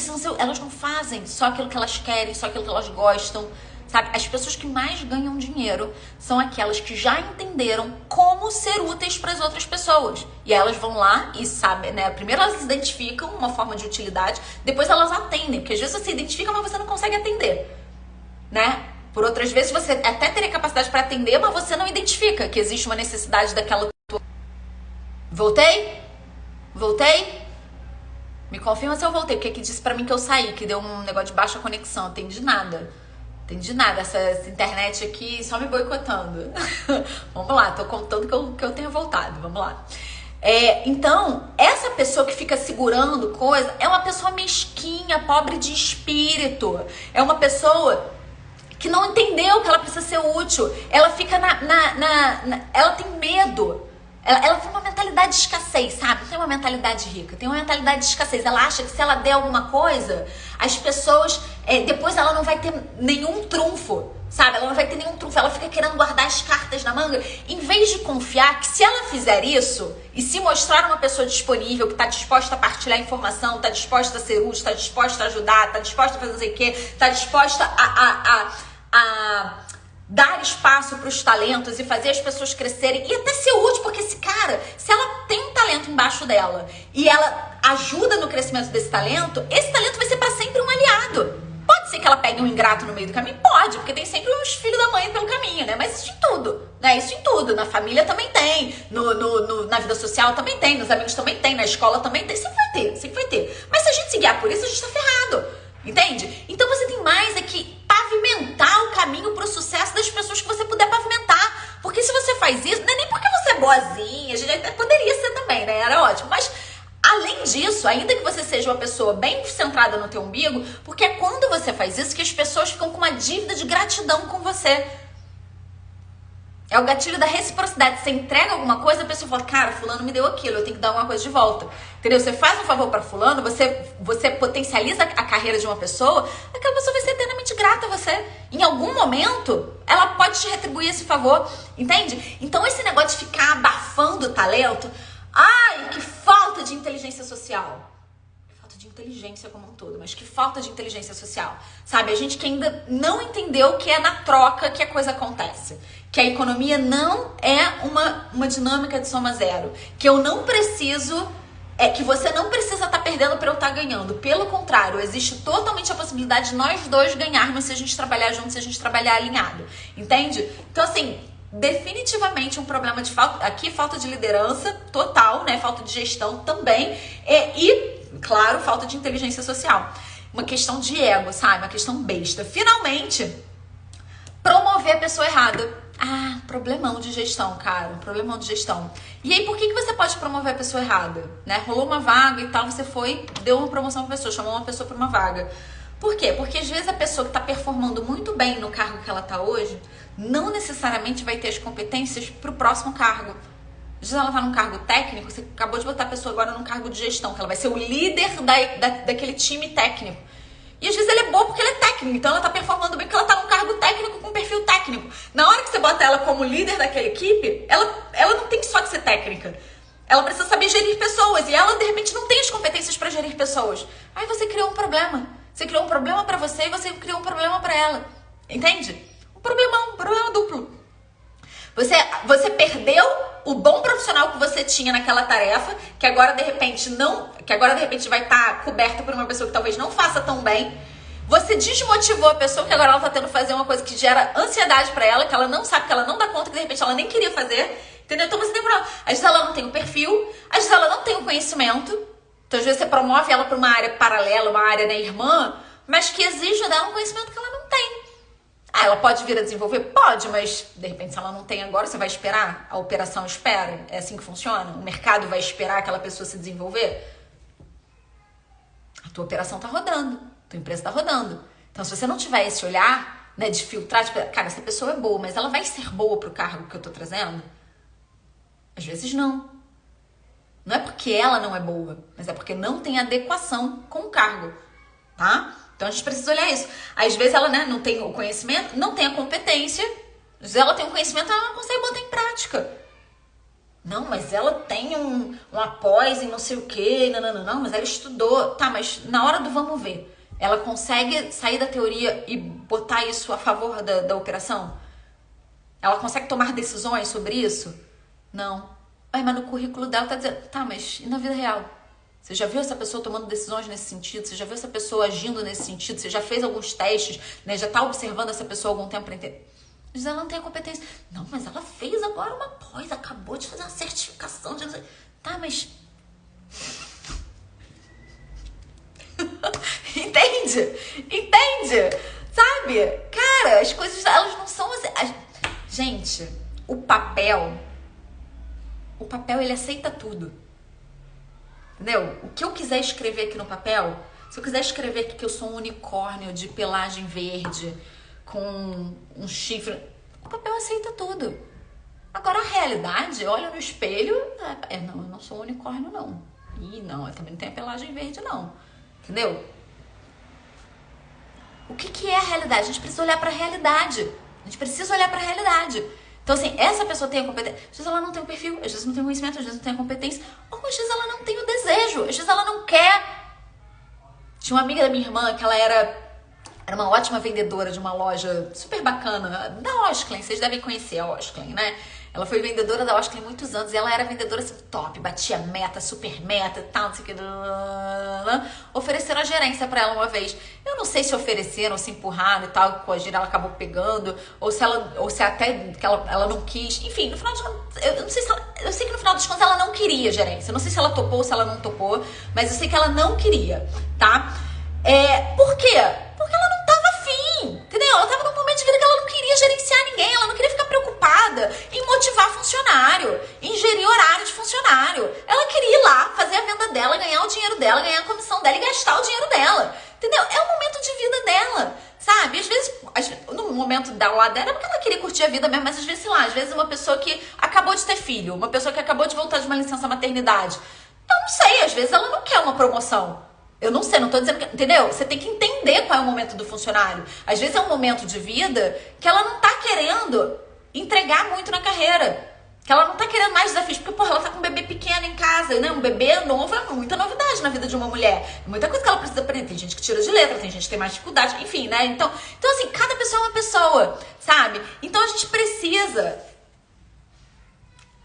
não fazem só aquilo que elas querem, só aquilo que elas gostam, sabe? As pessoas que mais ganham dinheiro são aquelas que já entenderam como ser úteis para as outras pessoas. E elas vão lá e sabem, né? Primeiro elas identificam uma forma de utilidade, depois elas atendem, porque às vezes você identifica, mas você não consegue atender, né? Por outras vezes você até teria capacidade para atender, mas você não identifica que existe uma necessidade daquela... Voltei? Me confirma se eu voltei, porque aqui disse pra mim que eu saí, que deu um negócio de baixa conexão. Entendi nada. Essa internet aqui só me boicotando. Vamos lá, tô contando que eu tenha voltado. Vamos lá. Então, essa pessoa que fica segurando coisa é uma pessoa mesquinha, pobre de espírito. É uma pessoa... que não entendeu que ela precisa ser útil, ela fica ela tem medo, ela tem uma mentalidade de escassez, sabe? Não tem uma mentalidade rica, tem uma mentalidade de escassez. Ela acha que se ela der alguma coisa, as pessoas, depois ela não vai ter nenhum trunfo, sabe? Ela não vai ter nenhum trunfo, ela fica querendo guardar as cartas na manga, em vez de confiar que se ela fizer isso, e se mostrar uma pessoa disponível, que está disposta a partilhar informação, está disposta a ser útil, está disposta a ajudar, está disposta a fazer não sei o quê, está disposta a dar espaço para os talentos e fazer as pessoas crescerem e até ser útil, porque esse cara, se ela tem um talento embaixo dela e ela ajuda no crescimento desse talento, esse talento vai ser para sempre um aliado. Pode ser que ela pegue um ingrato no meio do caminho? Pode, porque tem sempre uns filhos da mãe pelo caminho, né? Mas isso em tudo, né? Isso em tudo. Na família também tem, na vida social também tem, nos amigos também tem, na escola também tem. Sempre vai ter. Mas se a gente se guiar por isso, a gente tá ferrado. Entende? Então você tem mais que pavimentar o caminho pro sucesso das pessoas que você puder pavimentar. Porque se você faz isso, não é nem porque você é boazinha, a gente até poderia ser também, né? Era ótimo. Mas além disso, ainda que você seja uma pessoa bem centrada no teu umbigo, porque é quando você faz isso que as pessoas ficam com uma dívida de gratidão com você. É o gatilho da reciprocidade. Você entrega alguma coisa, a pessoa fala, cara, fulano me deu aquilo, eu tenho que dar alguma coisa de volta. Entendeu? Você faz um favor para fulano, você potencializa a carreira de uma pessoa, aquela pessoa vai ser eternamente grata a você. Em algum momento, ela pode te retribuir esse favor, entende? Então esse negócio de ficar abafando o talento, ai, que falta de inteligência social. Falta de inteligência como um todo, mas que falta de inteligência social. Sabe, a gente que ainda não entendeu que é na troca que a coisa acontece. Que a economia não é uma dinâmica de soma zero. Que eu não preciso... que você não precisa estar perdendo para eu estar ganhando. Pelo contrário, existe totalmente a possibilidade de nós dois ganharmos se a gente trabalhar junto, se a gente trabalhar alinhado. Entende? Então, assim, definitivamente um problema de falta de liderança total, né? Falta de gestão também e, claro, falta de inteligência social. Uma questão de ego, sabe? Uma questão besta. Finalmente, promover a pessoa errada. Ah, problemão de gestão, cara. Problemão de gestão. E aí, por que você pode promover a pessoa errada? Né? Rolou uma vaga e tal, você foi, deu uma promoção pra pessoa, chamou uma pessoa pra uma vaga. Por quê? Porque às vezes a pessoa que tá performando muito bem no cargo que ela tá hoje, não necessariamente vai ter as competências pro próximo cargo. Às vezes ela tá num cargo técnico, você acabou de botar a pessoa agora num cargo de gestão, que ela vai ser o líder daquele time técnico. E às vezes ela é boa porque ela é técnica, então ela tá performando bem porque ela tá num cargo técnico com perfil técnico. Na hora que você bota ela como líder daquela equipe, ela não tem só que ser técnica. Ela precisa saber gerir pessoas e ela, de repente, não tem as competências para gerir pessoas. Aí você criou um problema. Você criou um problema para você e você criou um problema para ela. Entende? Um problema duplo. Você perdeu o bom profissional que você tinha naquela tarefa, que agora de repente vai estar coberta por uma pessoa que talvez não faça tão bem. Você desmotivou a pessoa, que agora ela tá tendo que fazer uma coisa que gera ansiedade pra ela, que ela não sabe, que ela não dá conta, que de repente ela nem queria fazer. Entendeu? Então você tem problema. Às vezes ela não tem o perfil, às vezes ela não tem o conhecimento. Então às vezes você promove ela pra uma área paralela, uma área da irmã, mas que exige dela um conhecimento que ela não tem. Ah, ela pode vir a desenvolver? Pode, mas de repente se ela não tem agora, você vai esperar? A operação espera? É assim que funciona? O mercado vai esperar aquela pessoa se desenvolver? A tua operação tá rodando, a tua empresa tá rodando. Então se você não tiver esse olhar, né, de filtrar, tipo, cara, essa pessoa é boa, mas ela vai ser boa pro cargo que eu tô trazendo? Às vezes não. Não é porque ela não é boa, mas é porque não tem adequação com o cargo, tá? Então a gente precisa olhar isso. Às vezes ela, né, não tem o conhecimento, não tem a competência. Às vezes ela tem o conhecimento, ela não consegue botar em prática. Não, mas ela tem um após em não sei o quê. Não, mas ela estudou. Tá, mas na hora do vamos ver, ela consegue sair da teoria e botar isso a favor da operação? Ela consegue tomar decisões sobre isso? Não. Mas no currículo dela tá dizendo, tá, mas e na vida real? Você já viu essa pessoa tomando decisões nesse sentido? Você já viu essa pessoa agindo nesse sentido? Você já fez alguns testes, né? Já tá observando essa pessoa há algum tempo pra entender? Mas ela não tem a competência. Não, mas ela fez agora uma pós, acabou de fazer uma certificação de... Tá, mas... Entende? Sabe? Cara, as coisas, elas não são assim... Gente, o papel, ele aceita tudo. Entendeu? O que eu quiser escrever aqui no papel, se eu quiser escrever aqui que eu sou um unicórnio de pelagem verde, com um chifre, o papel aceita tudo. Agora a realidade, olha no espelho, não, eu não sou um unicórnio não. E não, eu também não tenho a pelagem verde não. Entendeu? O que é a realidade? A gente precisa olhar pra realidade. Então, assim, essa pessoa tem a competência. Às vezes ela não tem o perfil, às vezes não tem o conhecimento, às vezes não tem a competência, ou às vezes ela não tem o desejo, às vezes ela não quer. Tinha uma amiga da minha irmã que ela era uma ótima vendedora de uma loja super bacana, da Osklen, vocês devem conhecer a Osklen, né? Ela foi vendedora da Osklen há muitos anos e ela era vendedora assim, top, batia meta, super meta e tal, não sei o que. Ofereceram a gerência pra ela uma vez. Eu não sei se ofereceram, se empurraram e tal, com a gira ela acabou pegando, ou se até que ela não quis. Enfim, no final de contas, eu sei que no final dos contos ela não queria gerência. Eu não sei se ela topou ou se ela não topou, mas eu sei que ela não queria, tá? Por quê? Porque ela não tava afim, entendeu? Ela tava num momento de vida que ela não queria gerenciar ninguém, ela não queria ficar preocupada em motivar funcionário, em gerir horário de funcionário. Ela queria ir lá, fazer a venda dela, ganhar o dinheiro dela, ganhar a comissão dela e gastar o dinheiro dela, entendeu? É o momento de vida dela, sabe? Às vezes, no momento da lá dela, é porque ela queria curtir a vida mesmo, mas às vezes, sei lá, às vezes uma pessoa que acabou de ter filho, uma pessoa que acabou de voltar de uma licença maternidade, eu não sei, às vezes ela não quer uma promoção. Eu não sei, não tô dizendo que... Entendeu? Você tem que entender qual é o momento do funcionário. Às vezes é um momento de vida que ela não tá querendo entregar muito na carreira. Que ela não tá querendo mais desafios. Porque, porra, ela tá com um bebê pequeno em casa, né? Um bebê novo é muita novidade na vida de uma mulher. É muita coisa que ela precisa aprender. Tem gente que tira de letra, tem gente que tem mais dificuldade. Enfim, né? Então assim, cada pessoa é uma pessoa, sabe? Então a gente precisa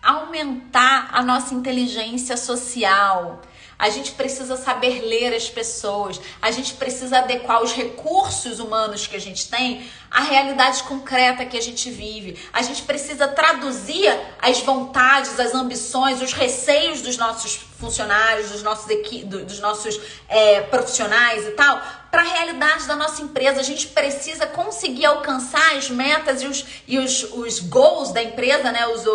aumentar a nossa inteligência social. a gente precisa saber ler as pessoas, a gente precisa adequar os recursos humanos que a gente tem à realidade concreta que a gente vive. A gente precisa traduzir as vontades, as ambições, os receios dos nossos funcionários, dos nossos profissionais e tal, para a realidade da nossa empresa. A gente precisa conseguir alcançar as metas e os goals da empresa, né? Os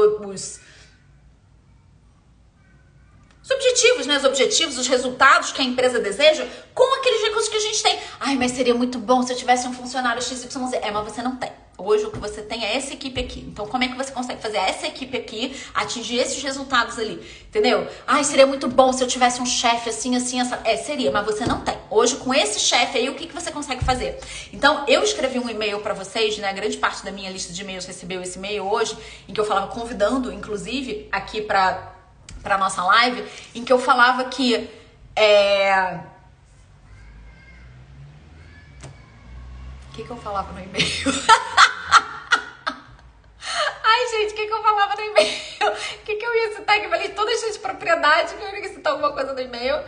objetivos, né? Os objetivos, os resultados que a empresa deseja com aqueles recursos que a gente tem. Ai, mas seria muito bom se eu tivesse um funcionário XYZ. Mas você não tem. Hoje o que você tem é essa equipe aqui. Então como é que você consegue fazer essa equipe aqui atingir esses resultados ali? Entendeu? Ai, seria muito bom se eu tivesse um chefe assim, assim, essa. Seria, mas você não tem. Hoje com esse chefe aí, o que você consegue fazer? Então eu escrevi um e-mail para vocês, né? A grande parte da minha lista de e-mails recebeu esse e-mail hoje, em que eu falava convidando, inclusive, aqui para nossa live, em que eu falava que o que eu falava no e-mail? Ai, gente, o que eu falava no e-mail? O que eu ia citar? Que eu falei toda cheia de propriedade, que eu ia citar alguma coisa no e-mail.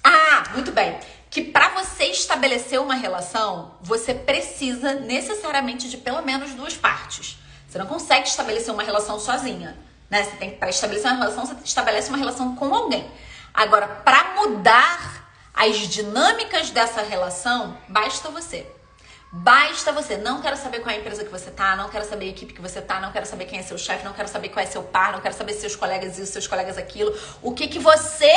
Ah, muito bem. Que para você estabelecer uma relação, você precisa necessariamente de pelo menos duas partes. Você não consegue estabelecer uma relação sozinha, né? Você tem que, para estabelecer uma relação, você estabelece uma relação com alguém. Agora, para mudar as dinâmicas dessa relação, basta você. Basta você. Não quero saber qual é a empresa que você tá, não quero saber a equipe que você tá, não quero saber quem é seu chefe, não quero saber qual é seu par, não quero saber seus colegas isso, seus colegas aquilo. O que você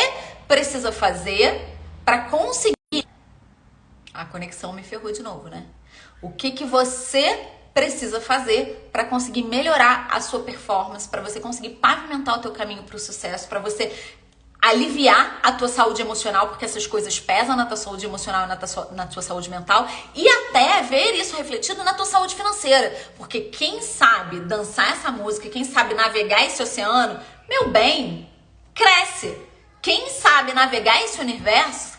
precisa fazer para conseguir... A conexão me ferrou de novo, né? O que você precisa fazer para conseguir melhorar a sua performance, para você conseguir pavimentar o teu caminho para o sucesso, para você aliviar a tua saúde emocional, porque essas coisas pesam na tua saúde emocional e na tua saúde mental, e até ver isso refletido na tua saúde financeira, porque quem sabe dançar essa música, quem sabe navegar esse oceano, meu bem, cresce. Quem sabe navegar esse universo,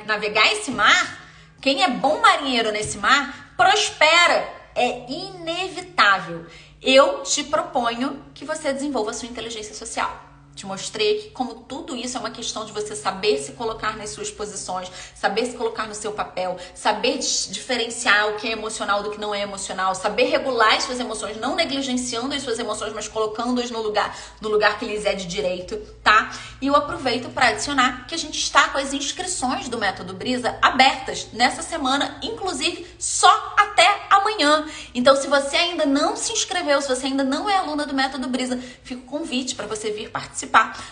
navegar esse mar, quem é bom marinheiro nesse mar, prospera. É inevitável. Eu te proponho que você desenvolva a sua inteligência social. Te mostrei que como tudo isso é uma questão de você saber se colocar nas suas posições, saber se colocar no seu papel, saber diferenciar o que é emocional do que não é emocional, saber regular as suas emoções, não negligenciando as suas emoções, mas colocando-as no lugar que lhes é de direito, tá? E eu aproveito para adicionar que a gente está com as inscrições do Método Brisa abertas nessa semana, inclusive só até amanhã. Então, se você ainda não se inscreveu, se você ainda não é aluna do Método Brisa, fica o convite para você vir participar.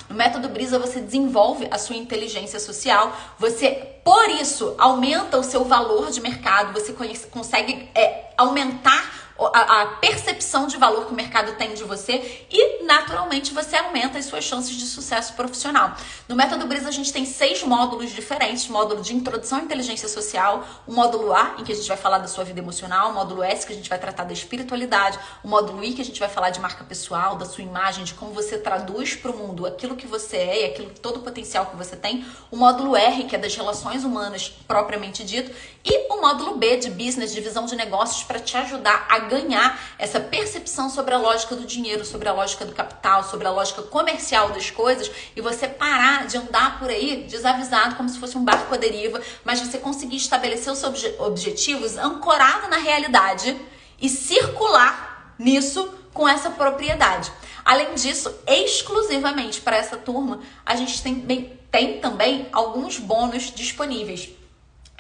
No Método Brisa você desenvolve a sua inteligência social, você, por isso, aumenta o seu valor de mercado, você consegue aumentar a percepção de valor que o mercado tem de você e, naturalmente, você aumenta as suas chances de sucesso profissional. No Método Brisa a gente tem 6 módulos diferentes, módulo de introdução à inteligência social, o módulo A, em que a gente vai falar da sua vida emocional, o módulo S, que a gente vai tratar da espiritualidade, o módulo I, que a gente vai falar de marca pessoal, da sua imagem, de como você traduz para o mundo aquilo que você é e todo o potencial que você tem, o módulo R, que é das relações humanas propriamente dito, e o módulo B, de business, de visão de negócios, para te ajudar a ganhar essa percepção sobre a lógica do dinheiro, sobre a lógica do capital, sobre a lógica comercial das coisas e você parar de andar por aí desavisado como se fosse um barco à deriva, mas você conseguir estabelecer os seus objetivos ancorado na realidade e circular nisso com essa propriedade. Além disso, exclusivamente para essa turma, a gente tem também alguns bônus disponíveis.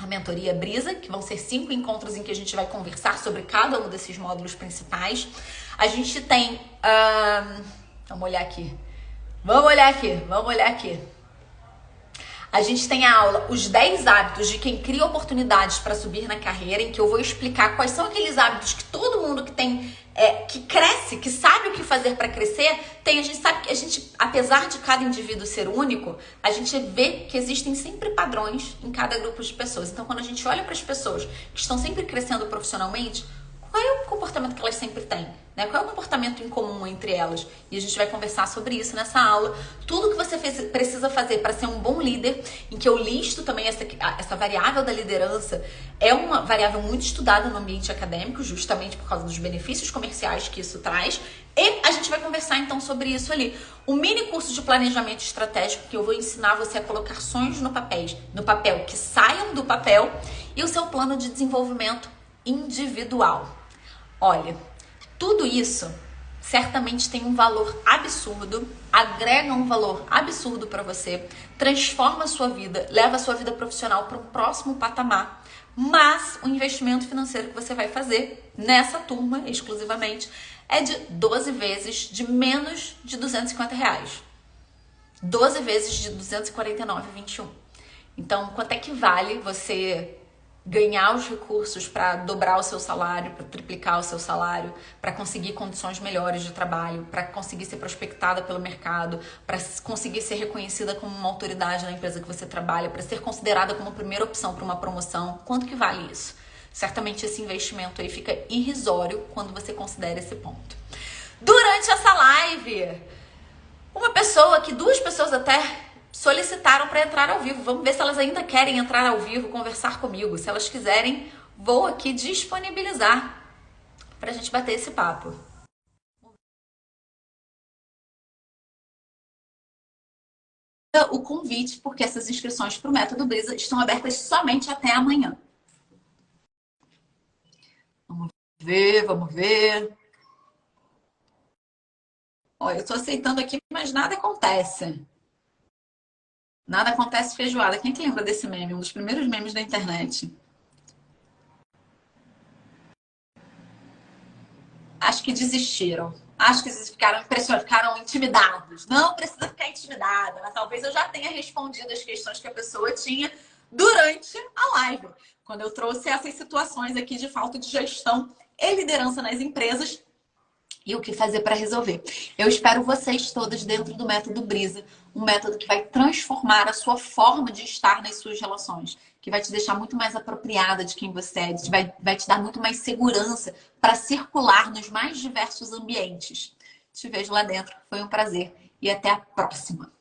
A mentoria Brisa, que vão ser 5 encontros em que a gente vai conversar sobre cada um desses módulos principais. A gente tem... Vamos olhar aqui. A gente tem a aula Os 10 hábitos de quem cria oportunidades para subir na carreira, em que eu vou explicar quais são aqueles hábitos que todo mundo que tem... que cresce, que sabe o que fazer para crescer, a gente sabe que apesar de cada indivíduo ser único, a gente vê que existem sempre padrões em cada grupo de pessoas. Então, quando a gente olha para as pessoas que estão sempre crescendo profissionalmente, qual é o comportamento que elas sempre têm? Né? Qual é o comportamento em comum entre elas? E a gente vai conversar sobre isso nessa aula. Tudo que você precisa fazer para ser um bom líder, em que eu listo também essa variável da liderança, é uma variável muito estudada no ambiente acadêmico, justamente por causa dos benefícios comerciais que isso traz. E a gente vai conversar então sobre isso ali. O mini curso de planejamento estratégico, que eu vou ensinar você a colocar sonhos no papel que saiam do papel, e o seu plano de desenvolvimento individual. Olha, tudo isso certamente tem um valor absurdo, agrega um valor absurdo para você, transforma a sua vida, leva a sua vida profissional para um próximo patamar. Mas o investimento financeiro que você vai fazer nessa turma, exclusivamente, é de 12 vezes de menos de R$ 250. 12 vezes de R$ 249,21. Então, quanto é que vale você ganhar os recursos para dobrar o seu salário, para triplicar o seu salário, para conseguir condições melhores de trabalho, para conseguir ser prospectada pelo mercado, para conseguir ser reconhecida como uma autoridade na empresa que você trabalha, para ser considerada como primeira opção para uma promoção? Quanto que vale isso? Certamente esse investimento aí fica irrisório quando você considera esse ponto. Durante essa live, duas pessoas até solicitaram para entrar ao vivo. Vamos ver se elas ainda querem entrar ao vivo, conversar comigo. Se elas quiserem, vou aqui disponibilizar para a gente bater esse papo. O convite, porque essas inscrições para o Método Brisa estão abertas somente até amanhã. Vamos ver. Olha, eu estou aceitando aqui, mas nada acontece. Nada acontece feijoada. Quem que lembra desse meme? Um dos primeiros memes da internet. Acho que desistiram. Acho que eles ficaram impressionados, ficaram intimidados. Não precisa ficar intimidada, mas talvez eu já tenha respondido as questões que a pessoa tinha durante a live, quando eu trouxe essas situações aqui de falta de gestão e liderança nas empresas e o que fazer para resolver. Eu espero vocês todos dentro do Método Brisa, um método que vai transformar a sua forma de estar nas suas relações, que vai te deixar muito mais apropriada de quem você é, vai te dar muito mais segurança para circular nos mais diversos ambientes. Te vejo lá dentro, foi um prazer e até a próxima.